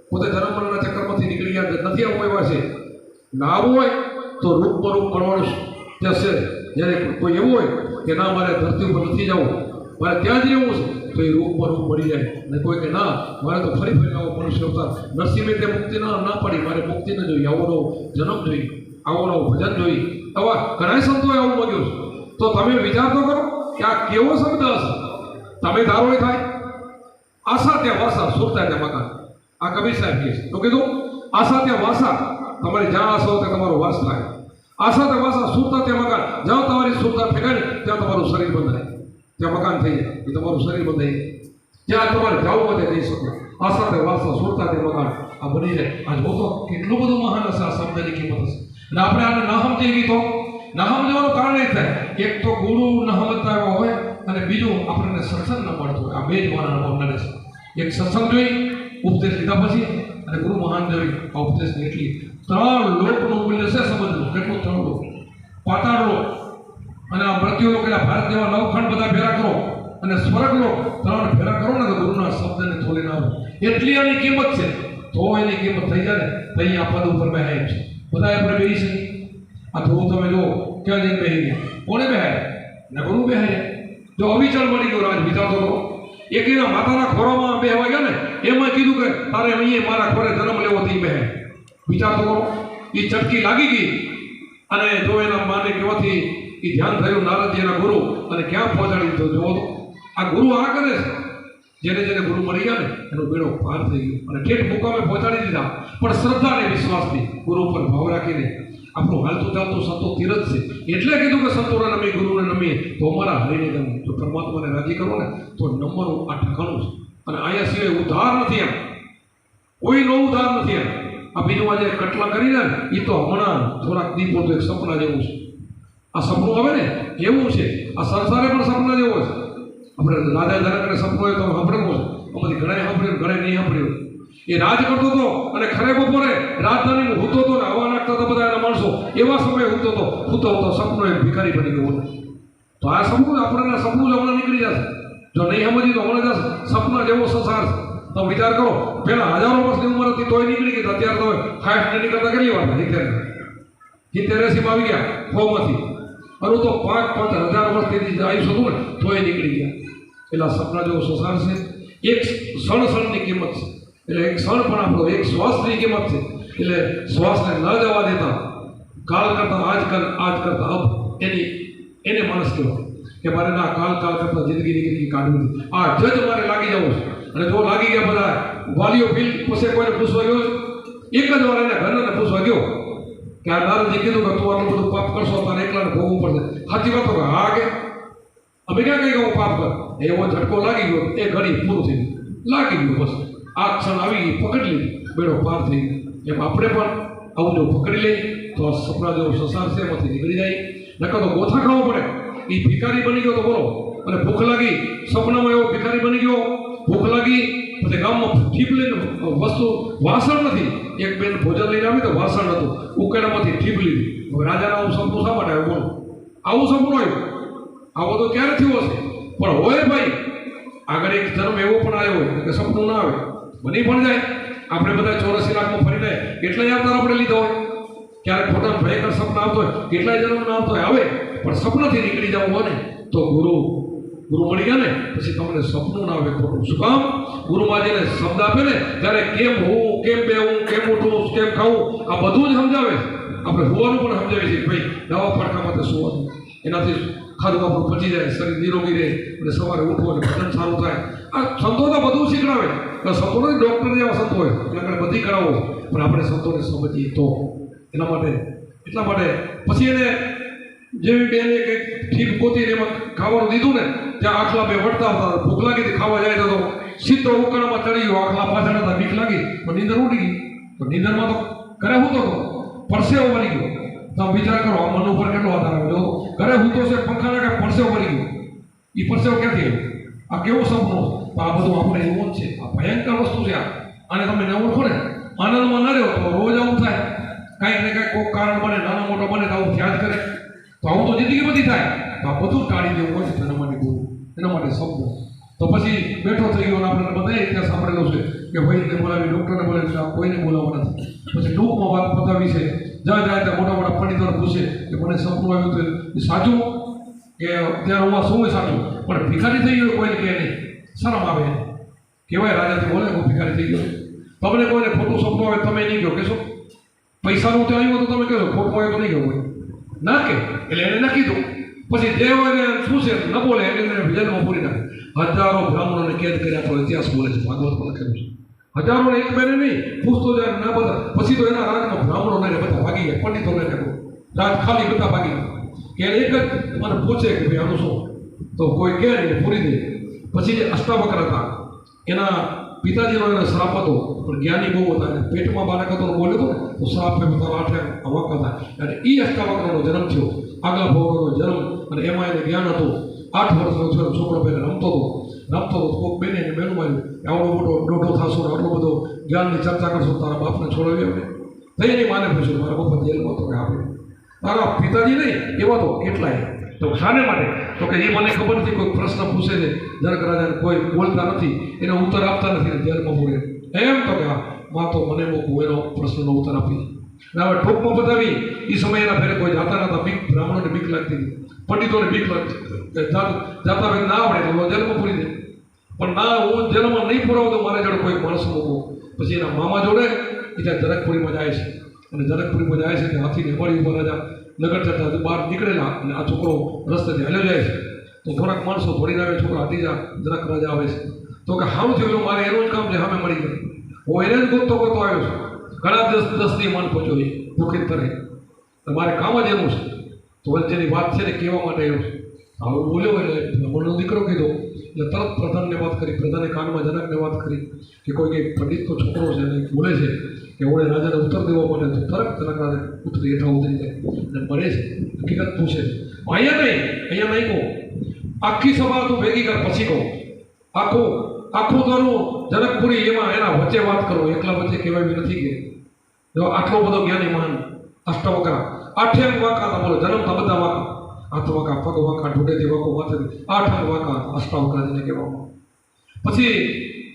પોતે ધર્મ મરણના ચક્કરમાંથી નીકળી ગયા નથી. આવું એવા છે ના આવવું હોય તો રૂપ મળવાનું જશે. જ્યારે કોઈ એવું હોય કે ના મારે ધરતી ઉપર નથી જવું, મારે ત્યાં જ રહેવું છે, તો એ રૂપ મળી જાય. અને કોઈ કે ના મારે તો ફરી આવો મનુષ્ય અવતાર. નરસિંહે તે મુક્તિ ના પડી, મારે મુક્તિ ન જોઈએ, આવો નવો જન્મ જોઈએ, આવો નવું ભજન જોઈએ. આવા ઘણા સંતોએ આવું માગ્યું છે. તો તમે વિચાર તો કરો કે આ કેવો શબ્દ હશે. તમે ધારો એ થાય આશા ત્યાં વાસા, સુરતા ત્યાં મકાન. આ કબીર સાહેબ કહે છે. તો કીધું આશા ત્યાં વાસા, તમારી જ્યાં આશા હોય ત્યાં તમારો વાસ થાય. આશા ત્યાં વાસા, સુરતા ત્યાં મકાન. જ્યાં તમારી સુરતા ફેંકાય ત્યાં તમારું શરીર બંધાય, ત્યાં મકાન થઈ જાય, એ તમારું શરીર બંધાય. ત્યાં તમારે જવું બધે જઈ શકો. આશા ત્યાં વાસા, સુરતા ત્યાં મકાન. આ બની જાય. આ જો તો કેટલું બધું મહાન હશે, આ શબ્દની કિંમત હશે. અને આપણે આને ના સમજી તો ના સમજવાનું કારણ એ થાય, એક તો ગુરુ ન સમજતા એવા હોય, અને બીજું આપણને સત્સંગ ન મળતો હોય. આ બે જ મારા અનુભવ નડે છે. એક સત્સંગ જોઈ, ઉપદેશ લીધા પછી, અને ગુરુ મહાન જોઈ, આ ઉપદેશની એટલી 3 લોકનું મૂલ્ય છે સમજવું. કેટલું 3 લોક? પાતાળ લોક અને આ મૃત્યુ લોક, એટલે ભારત જેવા 9 ખંડ બધા ભેરા કરો, અને સ્વર્ગ લોક 3 ભેરા કરો ને તો ગુરુના શબ્દને થોડીને આવો. એટલી આની કિંમત છે. તો એની કિંમત થઈ જાય ને તો અહીંયા પદ ઉપર બેહાય છે. બધા આપણે બેહી છે. આ ધ્રુવ તમે જો ક્યાં જઈને બેહી ગયા? કોને બેહાય? ને ગુરુ બેહાય. જો અવિચળ મળી ગયો રાજ, વિચારતો હતો એક એના માતાના ખોરામાં બેહવા ગયા ને, એમાં કીધું કે તારે અહીંયા મારા ખોરે જન્મ લેવો તે બેહે. વિચારતો કરો, એ ચટકી લાગી ગઈ, અને જો એના માને કહેવાથી એ ધ્યાન થયું નારદજી એના ગુરુ, અને ક્યાં પહોંચાડી દીધો જોવો તો. આ ગુરુ આ કરે છે. જેને ગુરુ મળી ગયા ને એનો બેડો પાર થઈ ગયો, અને ઠેઠ મુકામે પહોંચાડી દીધા. પણ શ્રદ્ધા અને વિશ્વાસથી, ગુરુ ઉપર ભાવ રાખીને આપણું હાલતું ચાલતું સંતો તીરથ છે. એટલે કીધું કે સંતોને નમીએ, ગુરુને નમીએ તો અમારા હરિને ગમે. જો પરમાત્માને રાજી કરો ને તો નંબરનું આ ઠકાણું છે. અને અહીંયા સિવાય ઉદ્ધાર નથી. એમ કોઈ નો ઉદ્ધાર નથી. એમ આ બીજું આજે કટલા કરીને એ તો હમણાં થોડાક દીપો તો એક સપના જેવું છે. આ સપનું આવે ને એવું છે. આ સંસારે પણ સપના જેવો છે. આપણે રાજા જનકને સપનું હોય તો સાંભળવું છે. અમારી ઘણા સાંભળ્યું, ઘણા નહીં સાંભળ્યું. એ રાજ કરતો હતો અને ખરે બપોરે રાજધાનીમાં હૂતો હતો ને હવા નાખતા હતા બધા એના માણસો. એવા સમયે હૂતો હતો સપનું એક ભિખારી બની ગયો. તો આ સપનું આપણને સપનું જ હમણાં નીકળી જશે. જો નહીં સમજી તો હમણાં જશે. સપના જેવો સંસાર છે. તો વિચાર કરો, પહેલા 1000 વર્ષની ઉંમર હતી તોય નીકળી ગઈ. અત્યારે તો 60 નીકળતા કેટલી વાર? 70-80 આવી ગયા 100માંથી. અરે તો 5,000 વર્ષથી આયુષ હતું ને તોય નીકળી ગયા. એટલે સપના જેવો સંસાર છે. એક ક્ષણની કિંમત છે. એટલે એક ક્ષણ પણ આપણો એક શ્વાસની કિંમત છે. એટલે શ્વાસને ન જવા દેતા, કાલ કરતા આજ કરતા અબ, એને માણસ કહેવાય કે મારે ના કાલ કરતા જિંદગી કાઢવી. આ જજ મારે લાગી જવું છે. અને જો લાગી ગયા બધા વાલીઓ બિલ પછી કોઈને પૂછવા ગયો, એક જ વાર એના ઘરને પૂછવા ગયો કે આ નારદજી કીધું કે તું આટલું બધું પાપ કરશો તારે એકલાને ભોગવવું પડશે. સાચી વાત તો હા કે અમે ક્યાં કહી હું પાપ કર? એવો ઝટકો લાગી ગયો, એ ઘડી પૂરું થઈ ગયું, લાગી ગયું. બસ આ ક્ષણ આવી ગઈ, પકડી લીધી, બેડો પાર થઈ ગયો. એમ આપણે પણ આવું જો પકડી લઈએ તો આ સપના જેવો સંસાર છે એમાંથી નીકળી જાય. નકર તો ગોથા ખાવો પડે. એ ભિખારી બની ગયો તો બોલો અને ભૂખ લાગી, સપનામાં એવો ભિખારી બની ગયો, ભૂખ લાગી, પછી ગામમાં ઠીપ લઈને વસ્તુ વાસણ નથી, એક બેન ભોજન લઈને આવી તો વાસણ હતું, ઉકેડામાંથી ઠીપ લીધી. હવે રાજાના આવું સપનું શા માટે આવ્યું? બોલો, આવું સપનું આવ્યું? આવો તો ક્યારે થયું હશે? પણ હોય ભાઈ, આગળ એક જન્મ એવો પણ આવ્યો હોય કે સપનું ના આવે, બની પણ જાય. આપણે બધા 84 લાખમાં ફરીને કેટલાય અવતાર આપણે લીધા હોય, ક્યારેક ખોટા ભયંકર સપના આવતો હોય, કેટલાય જન્મ ના આવતો હોય, આવે પણ સપનાથી નીકળી જવું હોય ને તો ગુરુ મળી ગયા ને પછી તમને સપનું ના આવે ખોટું. શું કામ? ગુરુમાં જેને શબ્દ આપે ને ત્યારે કેમ હોવું, કેમ બેવું, કેમ ઉઠવું, કેમ ખાવું, આ બધું જ સમજાવે. આપણે હોવાનું પણ સમજાવે છે ભાઈ નવા પડકામાં તો સુવાનું, એનાથી ખાધું આપણું પચી જાય, શરીર નિરોગી રહે અને સવારે ઉઠવું અને ભજન સારું થાય. આ સંતો તો બધું શીખડાવે. સંતો નહીં, ડૉક્ટર જેવા સંતો હોય એટલે આપણે બધી કરાવો, પણ આપણે સંતોને સમજીએ તો એટલા માટે પછી એને જેવી બેને કંઈક ઠીક ગોતીને એમાં ખાવાનું દીધું ને ત્યાં આખલા બે વળતા હતા, ભૂખ લાગી હતી, ખાવા જાય તો સીધો ઉકળામાં ચડી ગયો, આખલા પાછળ હતા, બીક લાગી પણ નીંદર ઉડી ગઈ. તો નીંદરમાં તો ઘરે હૂતો હતો, પરસેવો વળી ગયો. તમે વિચાર કરો આ મન ઉપર કેટલો આધાર આવે. જો ઘરે હૂતો છે પંખાના કે પરસેવો વળી ગયો, એ પરસેવો ક્યાંથી આવ્યો? આ કેવું સપનું? આ બધું આપણે એવું જ છે, આ ભયંકર વસ્તુ છે. આને તમે ન ઓળખો ને, આનંદમાં ન રહ્યો તો રોજ આવું થાય, કાંઈક ને કાંઈક કોઈક કારણ બને, નાનો મોટો બને તો આવું યાદ કરે તો આવું તો જિંદગી બધી થાય. તો આ બધું ટાળી દેવું હોય છે એના માટે ગુરુ, એના માટે શબ્દ. તો પછી બેઠો થઈ ગયો, આપણે બધાએ ત્યાં સાંભળેલું છે કે ભાઈને બોલાવી, ડૉક્ટરને બોલાવી છે, કોઈને બોલાવવા નથી. પછી ટૂંકમાં વાત પતાવી છે. જાય ત્યાં મોટા પંડિતોને પૂછે કે મને સપનું આવ્યું તો એ સાચું કે ત્યારે હું આ શું સાચું? પણ ભિખારી થઈ ગયો કોઈને કહે નહીં, શરમ આવે કહેવાય. રાજાથી બોલે હું ભિખારી થઈ ગયો. તમને કોઈને ખોટું સપનું આવે તમે નહીં કહો, કહેશો પૈસાનું ત્યાં આવ્યું તો તમે કહેશો, ખોટું આવ્યું તો નહીં કહો કોઈ ના કે. એટલે એને ના કીધું. પછી જે હોય એને શું છે ન બોલે એને જેલમાં પૂરી નાખે. હજારો બ્રાહ્મણોને કેદ કર્યા તો ઇતિહાસ બોલે છે, ભાગવતમાં લખેલું છે. હજારોને એક બેને નહીં પૂછતો જાય ના બધા. પછી તો એના રાજમાં બ્રાહ્મણોને બધા ભાગી ગયા, પંડિતોને રાજ ખાલી બધા ભાગી ગયા. કે એક જ મને પૂછે કે ભાઈ આનું શું? તો કોઈ કહે નહીં, પૂરી દે. પછી જે અષ્ટાવક્ર હતા એના પિતાજીનો એને શ્રાપ હતો, પણ જ્ઞાની બહુ હતા, અને પેટમાં બાળક હતો બોલ્યો હતો તો શ્રાપ બધા 8 વાંક હતા. અને એ અષ્ટાવક્રનો જન્મ થયો, આગલા ભવનનો જન્મ, અને એમાં એને જ્ઞાન હતું. 8 વર્ષનો થયો, છોકરો પહેલાં રમતો હતો. કોઈક બેને એને મેનું માર્યું, આવડો મોટો દોઢો થશો ને આટલો બધો જ્ઞાનની ચર્ચા કરશો, તારા બાપને છોડાવી આવે. થઈ એની માને પૂછ્યું, મારા બાપા જેલમાં તો કે આપે તારા પિતાજી નહીં એવા તો કેટલાય. તો શાને માટે? તો કે એ મને ખબર નથી, કોઈ પ્રશ્ન પૂછે છે જનક રાજાને, કોઈ બોલતા નથી, એને ઉત્તર આપતા નથી ને જેલમાં પૂરે. એમ તો કે હા માં તો મને મૂકવું, એનો પ્રશ્નનો ઉત્તર આપી. હવે ટૂંકમાં બતાવી એ સમય એના ફેરે કોઈ જાતા નતા, બીક, બ્રાહ્મણોને બીક લાગતી હતી, પંડિતોને બીક લાગતી. જાતા ભાઈ ના આવડે તો જેલમાં પૂરી દે, પણ ના હું જેલમાં નહીં પુરાવું તો મારે જોડે કોઈ માણસ મૂકવો. પછી એના મામા જોડે એ ત્યાં જનકપુરીમાં જાય છે, અને જનકપુરીમાં જાય છે તે હાથીને મળી ઉપર રાજા નગર ચડતા બહાર નીકળેલા, અને આ છોકરો રસ્તેથી હાલ્યો જાય છે. તો થોડાક માણસો દોડીને આવે, છોકરા હાથીજા જનક રાજા આવે છે. તો કે હાવ થયું, મારે એનું જ કામ છે, સામે મળી ગયું. હું એને જ ગોતતો આવ્યો છું, ઘણા 10 માન પહોંચ્યો એ ભૂખી તરે, મારે કામ જ એનું છે. તો જેની વાત છે ને કહેવા માટે આવ્યો છે. હવે બોલ્યો એટલે મનનો દીકરો કીધો એટલે તરત પ્રધાનને વાત કરી, પ્રધાને કાનમાં જનકને વાત કરી કે કોઈ કંઈક પંડિતનો છોકરો છે અને બોલે છે કે ઓળે રાજાને ઉત્તર દેવા માટે. તો તરત જનક રાજા ઉતરી હેઠા ઉતરી જાય અને મળે છે, હકીકત પૂછે છે. અહીંયા નહીં કહું, આખી સભા તું ભેગી કર પછી કહું. આખું તારું જનકપુરી એમાં એના વચ્ચે વાત કરો, એકલા વચ્ચે કહેવાય નથી કે જો આટલો બધો જ્ઞાની મહાન અષ્ટાવક્ર 8 વાંકા હતા. બોલો જન્મતા બધા વાંકા, હાથ વાંકા, પગ વાંકા, ઢોઢેથી વાંકો, માથે 8 વાંકા અષ્ટાવક્રજીને કહેવામાં. પછી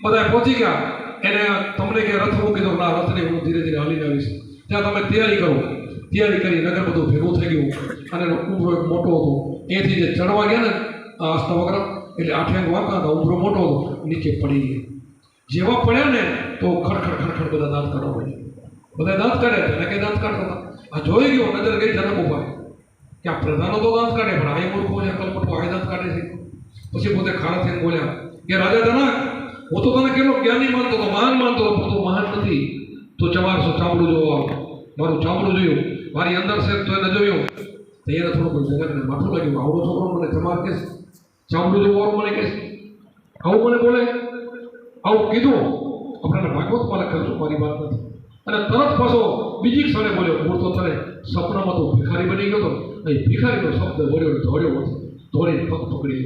બધા પહોંચી ગયા. એને તમને કે રથ મૂકી દો, ના રથને હું ધીરે ધીરે હાલીને આવીશ. ત્યાં તમે તૈયારી કરી નગર બધું ભેગું થઈ ગયું. અને એનો ઉમરો એક મોટો હતો, એથી જે ચડવા ગયા ને આ અષ્ટાવક્ર એટલે 8 વાંકા હતા, ઉમરો મોટો હતો, નીચે પડી ગયા. જેવા પડ્યા ને તો ખડખડ બધા દાંત કાઢવા પડ્યા. બધા દાંત કાઢે, એને કંઈ દાંત કાઢતા હતા. આ જોઈ ગયો, નજર ગઈ જનક ઉપર કે આ પ્રધાનો તો દાંત કાઢે, પણ આ મૂર્ખો છે, કલમટો આ દાંત કાઢે છે. પછી પોતે ખાડા થઈને બોલ્યા કે રાજા જનક, હું તો તને કેટલો જ્ઞાની માનતો હતો, મહાન માનતો હતો, પણ તું મહાન નથી. તો 400 ચામડું જોવા મારું ચામડું જોયું, મારી અંદર છે તો એને જોયું. તો એને થોડુંક જનકને માથું લાગ્યું, આવડો છોકરો મને ચમાર કે ચામડું જોવાનું મને કહે, આવું મને બોલે, આવું કીધું. આપણને ભાગવતમાં લખેલું છું, મારી વાત નથી. અને તરત પાછો બીજી ક્ષણે બોલ્યો, હું તો તને સપનામાં તો ભિખારી બની ગયો હતો, અહીં ભિખારીનો શબ્દ બોલ્યો, દોડીને પગ પકડી.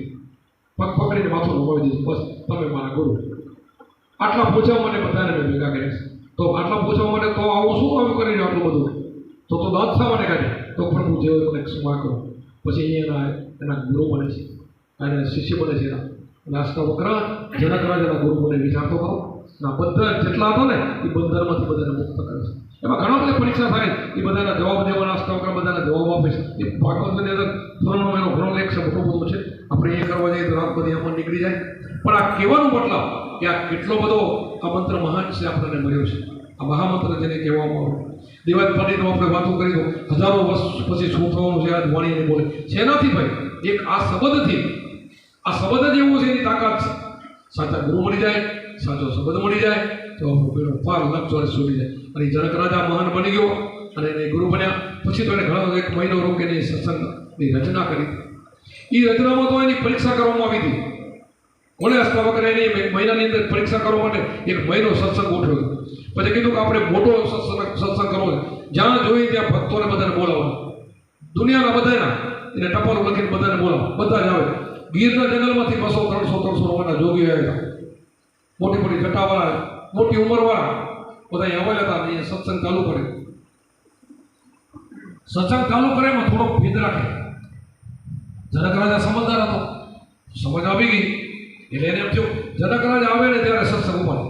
પગ પકડીને માથું નમાવી દીધું, બસ તમે મારા ગુરુ. આટલા પૂછવા માટે બધાને મેં ભેગા કર્યા છે. તો આટલા પૂછવા માટે તો આવું શું આવ્યું કરીને આટલું બધું તો દાંત શા માટે કાઢે? તો પ્રભુ જેવો મને ક્ષમા કરો. પછી એના ગુરુ બને છે અને શિષ્ય બને છે. અને આજના વકરા જનક રાજાના ગુરુ બને વિચાર તો કરો. ના બધા જેટલા હતા ને એ બંધનમાંથી બધાને મુક્ત કરે છે. એમાં ઘણા બધા પરીક્ષા થાય, એ બધાના જવાબ દેવાના, આજના વકરા બધાના જવાબ આપે છે. એ ભાગવતની અંદર ધોરણનો એનો ઘણો લેખ છે, મોટો બધો છે. આપણે એ કરવા જઈએ તો રાત બધી આમાં નીકળી જાય. પણ આ કહેવાનું મતલબ કે આ કેટલો બધો આ મંત્ર મહાન છે, આપણને મળ્યો છે. આ મહામંત્ર જેને કહેવામાં આવે. દેવાજ પાટીનો આપણે વાતો કરી દો, હજારો વર્ષ પછી શું થવાનું છે આજ વાણીને બોલે છે નથી ભાઈ. એક આ શબ્દથી, આ શબ્દ જ એવું છે, એની તાકાત છે. સાચા ગુરુ મળી જાય, સાચો શબ્દ મળી જાય તો પેલો પાર લક્ષ છોડી જાય. અને જનક રાજા મહાન બની ગયો અને એને ગુરુ બન્યા. પછી તો એને ઘણો 1 મહિનો રોકીને સત્સંગની રચના કરી. એ રચનામાં તો એની પરીક્ષા કરવામાં આવી હતી. કોણે અષ્ટાવક્ર એની 1 મહિનાની અંદર પરીક્ષા કરવા માટે 1 મહિનો સત્સંગ ઉઠ્યો. પછી કીધું કે આપણે મોટો સત્સંગ કરવો છે, જ્યાં જોઈએ ત્યાં ભક્તોને બધાને બોલાવવા, દુનિયાના બધાના એને ટપાલ લખીને બધાને બોલાવો, બધા જ આવે. ગીરના જંગલમાંથી 200-300 રૂપિયાના જોગીઓ આવ્યા, મોટી મોટી જટાવાળા, મોટી ઉંમરવાળા બધા અહીંયા આવેલા હતા. અહીંયા સત્સંગ ચાલુ કરે. સત્સંગ ચાલુ કરે એમાં થોડોક ભેદ રાખે. જનક રાજા સમજદાર હતો, સમજ આવી ગઈ એટલે એને એમ થયું જનક રાજા આવે ને ત્યારે સત્સંગ ઉપાડે.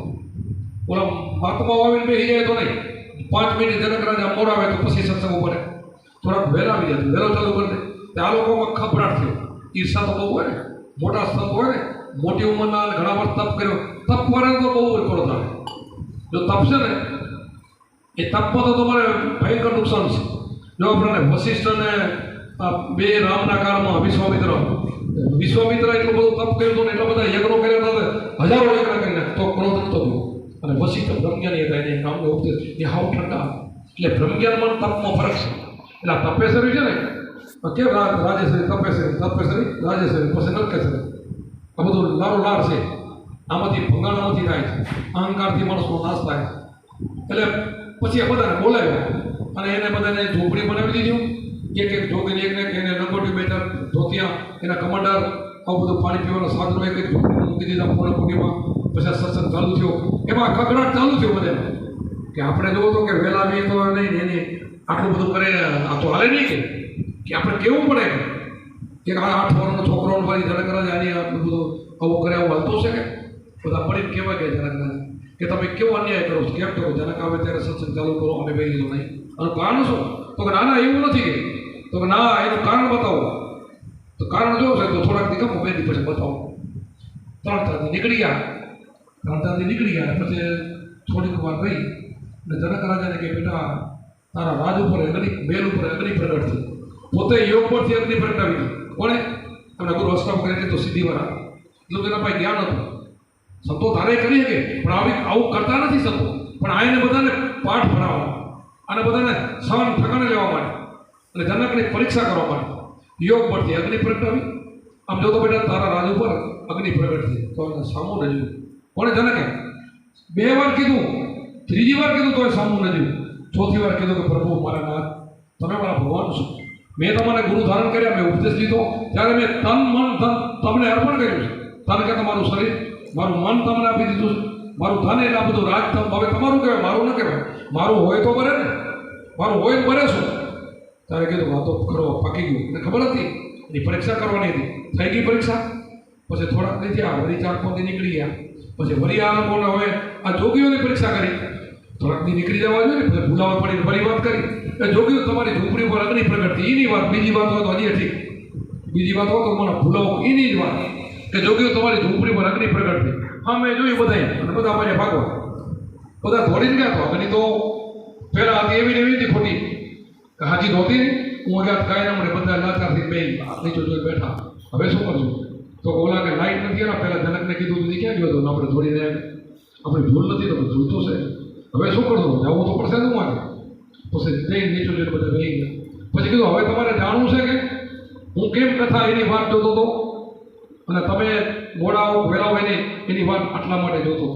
ઓલા મહાત્માઓ આવીને બેસી જાય તો નહીં, 5 મિનિટ જનક રાજા મોડાવે તો પછી સત્સંગ ઉપાડે. થોડાક વહેલા આવી જાય, વહેલો ચાલુ કરી દે. આ લોકોમાં ખબરાટ થયો. ઈર્ષા તો બહુ હોય ને, મોટા સંત હોય ને, મોટી ઉંમરના ઘણા વર્ષ તપ કર્યો, તપ કરે તો બહુ થોડો થાય. જો તપશે ને એ તપમાં તો તમારે ભયંકર નુકસાન છે. જો આપણને વશિષ્ઠને 2 રામના કાળમાં વિશ્વામિત્ર એટલું બધું તપ કર્યું ને, એટલા બધા યજ્ઞો કર્યા હતા, હજારો યજ્ઞ કરીને તો ક્રોધ નતો થયો. અને વશિષ્ઠ બ્રહ્મજ્ઞાની હતા, એને કામનો ઉપદેશ એ હાવ ઠંડા. એટલે બ્રહ્મજ્ઞાનમાં તપમાં ફરક છે. એટલે આ તપેશ્વરી છે ને, કેમ રાજેશ્વરી તપેશ્વરી રાજેશ્વરી પછી નરકેશ્વરી, આ બધું લારો લાર છે. આમાંથી ભંગાણામાંથી થાય છે, અહંકારથી માણસનો નાશ થાય. એટલે પછી આ બધાને બોલાવ્યા અને એને બધાને ઝૂંપડી બનાવી દીધી. એક જોગીને એકને એને લંગોટી, 2-4 ધોતિયા, એના કમાન્ડર, આવું બધું પાણી પીવાનો સાધનો એક ઝૂંપડી મૂકી દીધા પૂર્ણપૂર્ણિમાં. પછી સત્સંગ ચાલુ થયો. એમાં ખગડાટ ચાલુ થયો બધાને કે આપણે જોવો તો કે વહેલા બી તો નહીં, એને આટલું બધું કરે આ તો હાલે નહીં કે આપણે કેવું પડે કે 8 વર્ષનો છોકરો વાળી જનક રાજા આની આટલું બધું આવું કરે, આવું હાલતું છે કે બધા પડીને કહેવાય કે જનક રાજા કે તમે કેવો અન્યાય કરો છો, કેમ કરો? જનક આવે ત્યારે સત્સંગ ચાલુ કરો, અમે બે લીધું નહીં. આનું કારણ શું? તો કે ના એવું નથી કે, તો કે ના એનું કારણ બતાવો. તો કારણ જો છે તો થોડાક દી ગમો, 2 દી પછી બતાવો. 3 નીકળી ગયા પછી થોડીક વાર રહી અને જનક રાજાને કહે બેટા તારા રાજ ઉપર બેલ ઉપર અગ્નિ પ્રગટ થઈ. પોતે યોગ પરથી અગ્નિ પ્રગટાવી દીધી. કોણે? એમના ગુરુ અષ્ટાવક્ર કરીને તો સીધી વાર એટલું તેના પાસે જ્ઞાન હતું. સંતો ધારે કરી શકે પણ આવું કરતા નથી સંતો. પણ આને બધાને પાઠ ભણાવવા અને બધાને સહન ઠકાણે લેવા માટે અને જનકની પરીક્ષા કરવા માટે યોગ પરથી અગ્નિ પ્રગટાવી. આમ જો તો બેટા તારા રાજ ઉપર અગ્નિ પ્રગટ થઈ. તો એને સામું ન જોયું. કોણે? જનકે 2 વાર કીધું, 3જી વાર કીધું તો એ સામું ન જોયું. 4થી વાર કીધું કે પ્રભુ મારા નાથ તમે મારા ભગવાન છો, મેં તમારે ગુરુ ધારણ કર્યા, મેં ઉપદેશ લીધો ત્યારે મેં તન મન ધન તમને અર્પણ કર્યું છે. તન કે તમારું શરીર, મારું મન તમને આપી દીધું છે, મારું ધન એટલે આ બધું રાજ હવે તમારું કહેવાય, મારું ન કહેવાય. મારું હોય તો બરે ને, મારું હોય તો બરે શું? ત્યારે કીધું આ તો ખરો પાકી ગયું. એને ખબર હતી એની પરીક્ષા કરવાની હતી. થઈ ગઈ પરીક્ષા. પછી થોડાક નહીં થયા, વળી 4-5 નીકળી ગયા. પછી વળી આ લોકોને હવે આ જોગીઓની પરીક્ષા કરી. થોડાક દી નીકળી જવા જોઈએ ને, પછી ભૂલાવા પડીને ફરી વાત કરી એ જોગીઓ તમારી ઝૂંપડી ઉપર અગ્નિ પ્રગટ થઈ. એની વાત. બીજી વાત હોય તો હજી ઠીક, બીજી વાત હોય તો મને ભૂલાવો, એની જ વાત કે જોગીઓ તમારી ઝૂંપડી પર અગ્નિ પ્રગટ થઈ. હા મેં જોયું બધા અને બધા અમારે ભાગવા બધા દોડીને ગયા. તો અગ્નિ તો પહેલાં હતી એવી ને એવી હતી ખોટી કે હાજી નહોતી ને. હું અગિયાર કાંઈ ના મળે, બધા લાચારથી બે નીચે જોઈ બેઠા. હવે શું કરશું? તો ઓલા કે લાઈટ નથી એના પહેલાં જનકને કીધું તું ક્યાં ગયો હતો? આપણે દોડીને આપણે ભૂલ નથી તો જોઈતો છે. હવે શું કરશું? જવું તો પડશે ને મારે. પછી જઈને નીચે જોઈને બધા રહી ગયા. પછી કીધું હવે તમારે જાણવું છે કે હું કેમ કથા એની વાત જોતો હતો અને તમે મોડા વહેલા હોય એની વાત આટલા માટે જોતો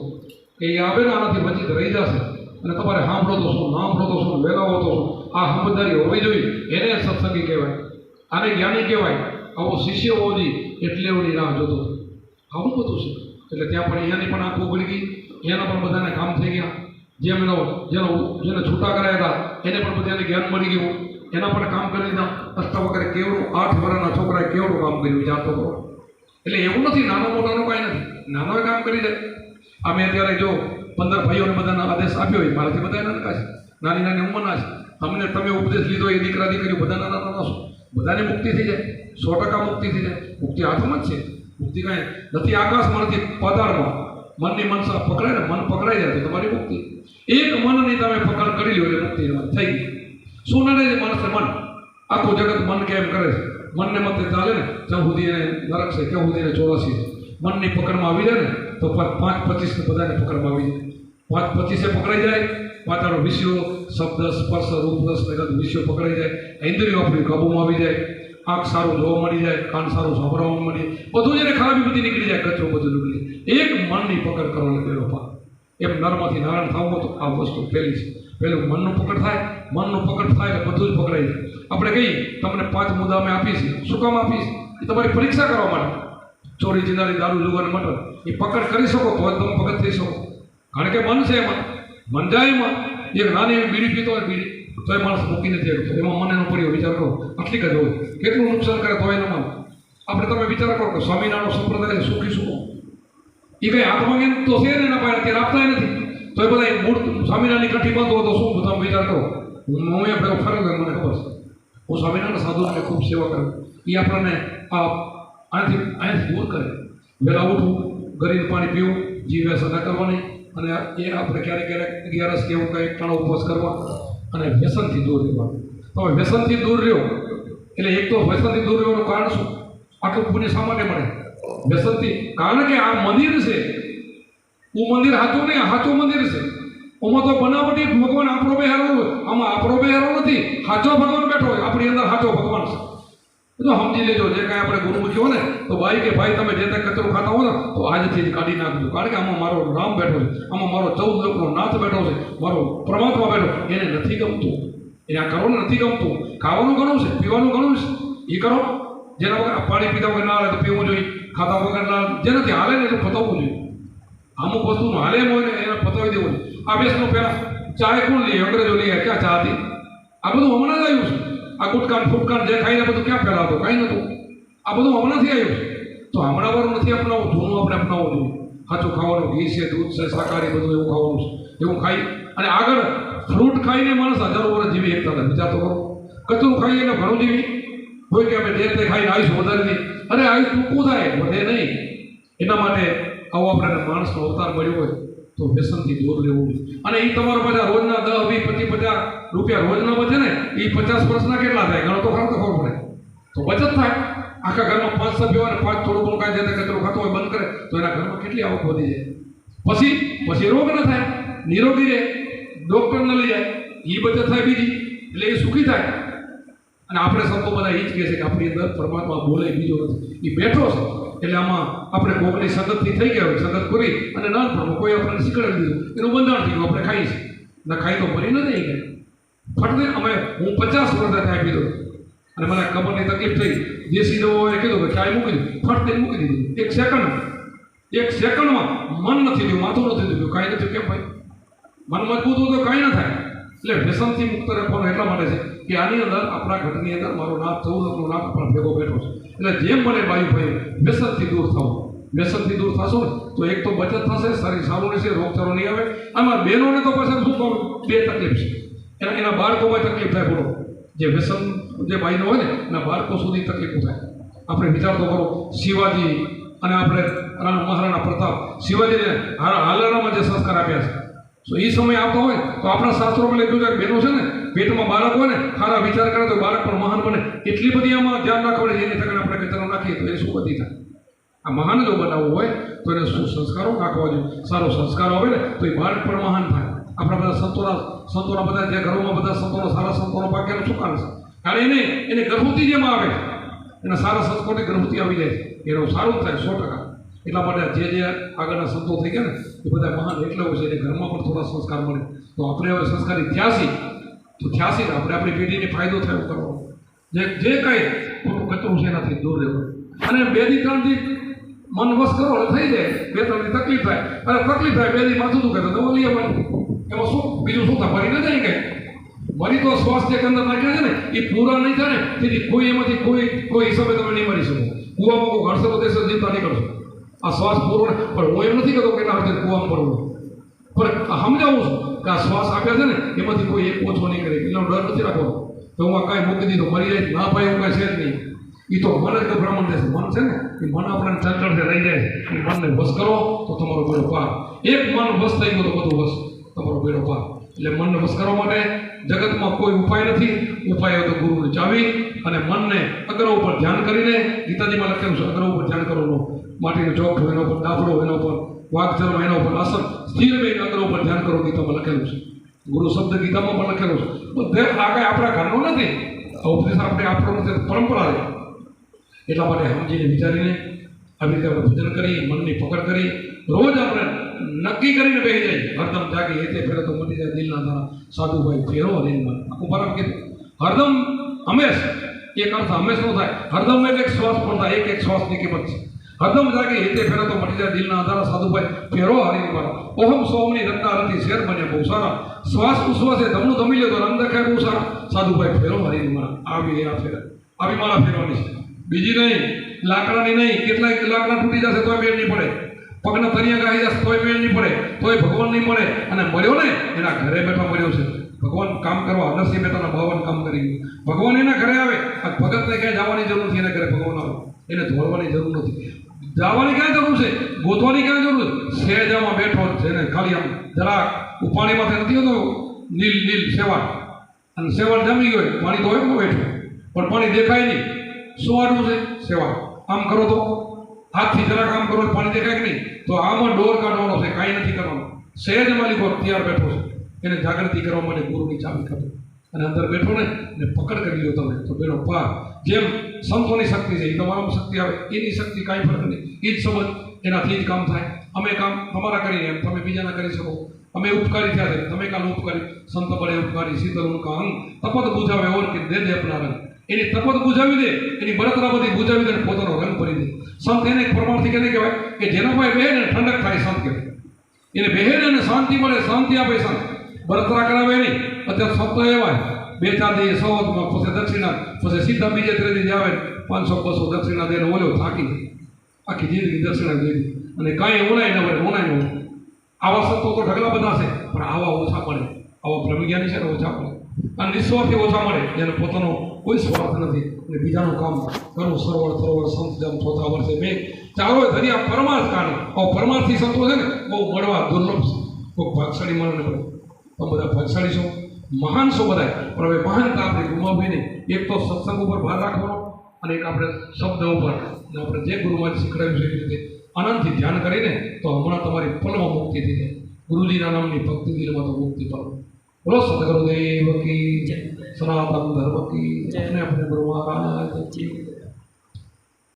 કે એ આવે ને આનાથી વંચિત રહી જશે. અને તમારે સાંભળો તો શું, સાંભળો તો શું, વહેલાવો તો શું, આ સમજદારી હોવી જોઈએ. એને સત્સંગી કહેવાય, આને જ્ઞાની કહેવાય. આવો શિષ્ય હોવો જોઈએ. એટલે એની રાહ જોતો. આવું બધું છે. એટલે ત્યાં પણ અહીંયાની પણ આંખો ઉગડી ગઈ, એના પણ બધાને કામ થઈ ગયા. જેને છૂટા કરાયા હતા એને પણ બધાને જ્ઞાન મળી ગયું, એના પણ કામ કરી દીધા. રસ્તા વગેરે કેવડું 8 વર્ષના છોકરાએ કેવડું કામ કર્યું વિચારતો કરો. એટલે એવું નથી નાનો મોટાનું કાંઈ નથી, નાનોએ કામ કરી દે. અમે અત્યારે જો 15 ભાઈઓને બધાના આદેશ આપ્યો હોય, મારાથી બધા નાના છે, નાની નાની ઉંમરના છે. અમને તમે ઉપદેશ લીધો એ દીકરા દીકરીઓ બધા નાના નાના છો, બધાને મુક્તિ થઈ જાય, 100% મુક્તિ થઈ જાય. મુક્તિ હાથમાં જ છે. મુક્તિ કાંઈ નથી આકાશમાં નથી પાતાળમાં. મનની મનસા પકડાય ને, મન પકડાઈ જાય તો તમારી મુક્તિ. એક મનની તમે પકડ કરી લો એટલે મુક્તિ થઈ ગઈ. શું નડે છે માણસને? મન. આખું જગત મન કેમ કરે છે? મનને મતે ચાલે ને જ્યાં સુધી એને નરક છે, ત્યાં સુધી એને 84 છે. મનની પકડમાં આવી જાય ને તો 5-25 બધાને પકડમાં આવી જાય. 5-25 પકડાઈ જાય, પાતાળો વિષયો, શબ્દ, સ્પર્શ, રૂપ, રસ ને બધું વિષયો પકડાઈ જાય. ઇન્દ્રિયો આપણી કાબૂમાં આવી જાય. આંખ સારું જોવા મળી જાય, કાન સારું સાંભળવા મળી જાય, બધું જેને ખરાબી બધી નીકળી જાય, કચરો બધું નીકળી. એક મનની પકડ કરવાનો પહેલો ભાગ. એમ નરમાંથી નારાયણ થવું તો આ વસ્તુ પહેલી છે. પહેલું મનનું પકડ થાય, મનનું પકડ થાય એટલે બધું જ પકડાઈ જાય. આપણે કહીએ તમને 5 મુદ્દા અમે આપીશ, શું કામ આપીશ? એ તમારી પરીક્ષા કરવા માટે. ચોરી ચિનારી દારૂ જુગાર મટન એ પકડ કરી શકો તો જ તમે પકડ થઈ શકો. કારણ કે મન છે એમાં, મન જાય એમાં. એક નાની એવી બીડી પીતો હોય, બીડી તો એ માણસ મૂકી નથી શકતો. એમાં મને એનો પડ્યો વિચાર કરો, આટલી જ હોય, કેટલું નુકસાન કરે તો એનો મન. આપણે તમે વિચાર કરો કે સ્વામિનારાયણ સંપ્રદાય સુખી શું એ કંઈ આત્મજ્ઞાન તો છે ને એના પાસે અત્યારે આપતા નથી. તો એ બધા મૂળ સ્વામિનારાયણની કઠી બંધ હોય તો શું બધા વિચાર કરો. હું એ પેલો ફરક મને ખબર છે. હું સ્વામિનારાયણ સાધુને ખૂબ સેવા કરું. એ આપણને અહીંયાથી દૂર કરે. વહેલા ઉઠવું, ગરીબ પાણી પીવું, જીવ વ્યસન ન કરવાની, અને એ આપણે ક્યારેક ક્યારેક 11 કે એવું કંઈ ટાણો ઉપવાસ કરવા, અને વ્યસનથી દૂર રહેવાનું. તો વ્યસનથી દૂર રહ્યો એટલે એક તો વ્યસનથી દૂર રહેવાનું કારણ શું? આટલું પુણ્ય શા માટે મળે? વ્યસનથી. કારણ કે આ મંદિર છે, હું મંદિર સાચું નહીં, સાચું મંદિર છે. આમાં તો બનાવટી ભગવાન આપણો બેહારો હોય, આમાં આપણો બેહારો નથી, સાચો ભગવાન બેઠો હોય. આપણી અંદર સાચો ભગવાન છે. તો સમજી લેજો, જે કાંઈ આપણે ગુરુમુખી હોય ને તો બાઈ કે ભાઈ તમે જે ત્યાં કચરો ખાતા હો ને તો આજથી જ કાઢી નાખજો. કારણ કે આમાં મારો રામ બેઠો છે, આમાં મારો 14 લોકનો નાથ બેઠો છે, મારો પરમાત્મા બેઠો. એને નથી ગમતું, એને આ કરવાનું નથી ગમતું. ખાવાનું ઘણું છે, પીવાનું ઘણું છે, એ કરો. જેના વગર પાણી પીતા વગર ના હાલે તો પીવું જોઈએ, ખાતા વગર ના, જેનાથી હાલે ને એટલું પતાવવું જોઈએ. અમુક વસ્તુનું હાલે એમ હોય ને એને પતાવી દેવું. આ બેસનું પહેલાં ચાય કોણ લઈએ? અંગ્રેજો લઈએ. ક્યાં ચા હતી? આ બધું હમણાં જ આવ્યું છે. આ ગુટકાન ફૂટકાન જે ખાઈને બધું ક્યાં ફેલાવતો? કાંઈ નહોતું. આ બધું હમણાંથી આવ્યું છે. તો હમણાં વાળું નથી અપનાવવું, જૂનું આપણે અપનાવવું જોઈએ. સાચું ખાવાનું, ઘી છે, દૂધ છે, શાકાહારી બધું એવું ખાવાનું છે. એવું ખાઈ અને આગળ ફ્રૂટ ખાઈને માણસ 1000 વર્ષ જીવી શકતા હતા. વિચાર તો કરો. કચરું ખાઈ એટલે ઘણું જીવી હોય કે અમે તે ખાઈને આયુષ વધારી દી. અરે આયુષ ટૂંકું થાય, વધે નહીં. એના માટે આવો આપણે માણસનો અવતાર મળ્યો હોય તો વ્યસનથી દૂર રહેવું. અને એ તમારો બધા રોજના 10, 20, 25, 50 રૂપિયા રોજના બચે ને, એ 50 વર્ષના કેટલા થાય? ઘણો તો ખરો તો ખબર પડે તો બચત થાય. આખા ઘરમાં 5 સભ્યો અને 5 થોડું ઘણું કાંઈ જે કચરો ખાતો હોય બંધ કરે તો એના ઘરમાં કેટલી આવક વધી જાય. પછી રોગ ન થાય, નિરોગી રહે, ડૉક્ટર ન લઈ જાય, એ બચત થાય બીજી. એટલે એ સુખી થાય. અને આપણે સંતો બધા એ જ કહે છે કે આપણી અંદર પરમાત્મા બોલે બીજો નથી, એ બેઠો છે. એટલે આમાં આપણે કોકની સંગતથી થઈ ગયા હોય, સંગત કરી અને નાનપણમાં કોઈ આપણને શીખવાડી દીધું, એનું બંધાણ થઈ ગયું, આપણે ખાઈએ છીએ. ના ખાઈ તો મરી નથી ગઈ. ફટને હું 50 વર્ષ ખાઈ પીધો અને મને કમરની તકલીફ થઈ. દેશી દવાઓએ કીધું કે ચાય મૂકી દીધું, ફટને મૂકી દીધું. 1 સેકન્ડમાં મન નથી થયું, માથું નથી થયું, કાંઈ નથી. કેમ ભાઈ? મન મજબૂત હોય તો કાંઈ ના થાય. એટલે વ્યસનથી મુક્ત રાખવાનું એટલા માટે છે કે આની અંદર આપણા ઘટની અંદર મારો નાથ 14 લોકનો નાથ આપણા ભેગો બેઠો છે. એટલે જેમ મને ભાઈ વ્યસનથી દૂર થવું. વ્યસનથી દૂર થશો ને તો એક તો બચત થશે, શરીર સારું રહેશે, રોગચાળો નહીં આવે. આમાં બહેનોને તો પછી શું કહું, 2 તકલીફ છે. એના બાળકોમાં તકલીફ થાય. બોલો, જે વ્યસન જે ભાઈનો હોય ને એના બાળકો સુધી તકલીફ થાય. આપણે વિચાર તો કરો, શિવાજી અને આપણે મહારાણા પ્રતાપ, શિવાજીને હાલરામાં જે સંસ્કાર આપ્યા છે, તો એ સમય આવતો હોય તો આપણા શાસ્ત્રોમાં લખ્યું છે કે બહેનો છે ને પેટમાં બાળક હોય ને સારા વિચાર કરે તો બાળક પણ મહાન બને. એટલી બધી આમાં ધ્યાન રાખવું પડે. જેની તકને આપણે કચરો નાખીએ તો એ શું ગતિ થાય? આ મહાન જો બનાવવું હોય તો એને શું સંસ્કારો નાખવા જોઈએ. સારો સંસ્કાર આવે ને તો એ બાળક પણ મહાન થાય. આપણા બધા સંતોના બધા જે ઘરોમાં બધા સંતોના સારા સંતોનો ભાગ્યનું શું કારણ છે? કારણ એને ગર્ભવતી જેમ આવે, એના સારા સંસ્કારની ગર્ભવતી આવી જાય છે, એનું સારું થાય 100%. એટલા માટે જે આગળના સંતો થઈ ગયા ને એ બધા મહાન એટલે હોય છે. એને ઘરમાં પણ થોડા સંસ્કાર મળે. તો આપણે હવે સંસ્કારી થયાસી ને આપણે આપણી પેઢીને ફાયદો થાય એવું કરવાનો. જે કાંઈ ખોટું કચરું છે એનાથી દૂર રહેવું. અને 2 થી 3 દી મન વશ કરો એટલે થઈ જાય. 2-3 દી તકલીફ થાય, અને તકલીફ થાય 2 દી માથું દુખે તો દવા લઈ આવવાની. એમાં શું બીજું શું થાય? મરી ન જાય કે મરી તો શ્વાસ જે અંદર નાખ્યા છે ને એ પૂરા નહીં થાય ને તેથી કોઈ એમાંથી કોઈ હિસાબે તમે નહીં મરી શકો. કૂવામાં કોઈ ઘણસો દેશ જીવતા નહીં કરશો. આ શ્વાસ પૂરો પણ હું એમ નથી કહેતો કે એના અર્થે કૂવામાં પડવું, પણ સમજાવું છું કે આ શ્વાસ આપ્યા છે ને એમાંથી કોઈ એક ઓછો નહીં કરે એનો ડર નથી રાખવાનો. તો હું આ કાંઈ મૂકી દીધો મરી જાય ના પાય એવું કાંઈ છે જ નહીં. એ તો મન જ ગભરામણ દેશે. મન છે ને એ મન આપણને ચંચળ રહી જાય. એ મનને વશ કરો તો તમારો બેડો પાર. એક મન વશ થઈ ગયો તો બધું વશ તમારો બેડો પાર. એટલે મનને વશ કરવા માટે જગતમાં કોઈ ઉપાય નથી. ઉપાય હોય તો ગુરુની ચાવી અને મનને અગ્ર ઉપર ધ્યાન કરીને, ગીતાજીમાં લખેલું છે અગ્ર ઉપર ધ્યાન કરવાનું. માટીનો ચોક હોય એના ઉપર દાફડો, એના ઉપર વાઘચર્મ, એના ઉપર આસન સ્થિર બેન અગ્ર ઉપર ધ્યાન કરો. ગીતામાં લખેલું છે. ગુરુ શબ્દ ગીતામાં પણ લખેલું છે. બધે આ કાંઈ આપણા ઘરનો નથી. ઉપદેશ આપણે આપણો નથી, પરંપરા છે. એટલા માટે સમજીને વિચારીને આવી રીતે આપણે ભજન કરી, મનની પકડ કરી, રોજ આપણે નક્કી કરીને બેસી જાય. હરદમ જાગી હેતે ફેરે તો મટી જાય દિલના ધારા, સાધુભાઈ ફેરો હરીને. આખું બરાબર કીધું. હરદમ હંમેશ એક અર્થ હંમેશ નો થાય. હરદમ એટલે એક શ્વાસ પણ થાય. એક શ્વાસની કિંમત છે. હરદમ જાગી હેતે ફેરે તો મટી જાય દિલના ધારા, સાધુભાઈ ફેરો હરીને મારા. ઓહમ સોમની રત્ના રતી શેર બન્યા બહુ સારા. શ્વાસ ઉશ્વાસે ધમનું ધમી લે તો રંગ દેખાય બહુ સારા. સાધુભાઈ ફેરો હરીને મારા. આવી આ ફેરા આવી મારા ફેરવાની છે, બીજી નહીં. લાકડાની નહીં. કેટલાય લાકડા તૂટી જશે તોય મેળ નહીં પડે. પગના તરિયા ગાઈ જશે તોય મેળ નહીં પડે. તોય ભગવાન નહીં મળે. અને મળ્યો ને એના ઘરે બેઠા મળ્યો છે. ભગવાન કામ કરવા નરસિંહ મહેતાના બાવન કામ કરી ગયું. ભગવાન એના ઘરે આવે. આ ભગતને ક્યાંય જવાની જરૂર નથી. એના ઘરે ભગવાન આવે. એને ધોળવાની જરૂર નથી. જવાની ક્યાં જરૂર છે? ગોતવાની ક્યાં જરૂર છે? સહેજામાં બેઠો છે ને ખાલી આમ જરાક ઉપાણીમાંથી નથી હોતો નીલ નીલ સેવાળ, અને સેવાળ જમી ગયો પાણી તો હોય ને બેઠું, પણ પાણી દેખાય નહીં. શું આડવું છે? સેવા. આમ કરો તો હાથથી જરાક આમ કરો પાણી દેખાય કે નહીં? તો આમાં ડોર કાઢવાનો છે, કાંઈ નથી કરવાનું. સહેજ માલિકો તૈયાર બેઠો છે. એને જાગૃતિ કરવા માટે ગુરુની ચાવી ખબર અને અંદર બેઠો ને પકડ કરી લો તમે તો બેનો પાર. જેમ સંતોની શક્તિ છે એ તમારામાં શક્તિ આવે, એની શક્તિ કાંઈ ફરક નહીં. એ જ સમજ એનાથી જ કામ થાય. અમે કામ તમારા કરીને એમ તમે બીજાના કરી શકો. અમે ઉપકારી થયા છે, તમે કાલ ઉપકારી. સંત બળે ઉપકારી શીતલ ઉનકા અંગ તપત બુઝાવે ઓર કે દે દે અપના રંગ. એની તપત બુઝાવી દે, એની બળતરા બધી બુઝાવી દે, પોતાનો રંગ ભરી દે. સંત એને પરમાર્થી કેને કહેવાય કે જેના પાસે બેહે ને ઠંડક થાય સંત કહેવાય. એને બેહે ને શાંતિ મળે, શાંતિ આપે સંત. બળતરા કરાવે નહીં. અત્યારે સંતો એવા 2-4 દી સવારમાં પછી દક્ષિણા, પછી સીધા બીજે 3 દી આવે 500-200 દક્ષિણા દઈને ઓલો થાકી આખી જિંદગી દક્ષિણા દઈ અને કાંઈ ઓનાય ન મળે, ઓનાય ન મળે. આવા સંતો તો ઢગલા બધા છે, પણ આવા ઓછા પડે. આવા બ્રહ્મજ્ઞાની છે ને ઓછા પડે. અને નિસ્વાર્થી ઓછા મળે, જેને પોતાનો કોઈ સ્વાર્થ નથી અને બીજાનું કામ કરવું. સરોવર સંત જમ 4થા વર્ષે મેં ચારો ધર્યા પરમાર્થ કારણે. પરમાર્થી સંતો છે ને બહુ મળવા દુર્લભ છે. કોઈ ભાગશાળી મળે પડે. તમે બધા ભાગશાળી છો, મહાન છો બધા, પણ હવે મહાનતા આપણે ગુમાવવી નહીં. એક તો સત્સંગ ઉપર ભાર રાખવાનો અને એક આપણે શબ્દ ઉપર અને આપણે જે ગુરુમાં શીખડાવ્યું છે એવી રીતે આનંદથી ધ્યાન કરીને તો હમણાં તમારી પલમાં મુક્તિ થઈ જાય. ગુરુજીના નામની ભક્તિ દિલમાં તો મુક્તિ પાડો. બોલો સદગુરુદેવ કી જય, સનાતન ધર્મ કી જય, अपने गुरु महाराज की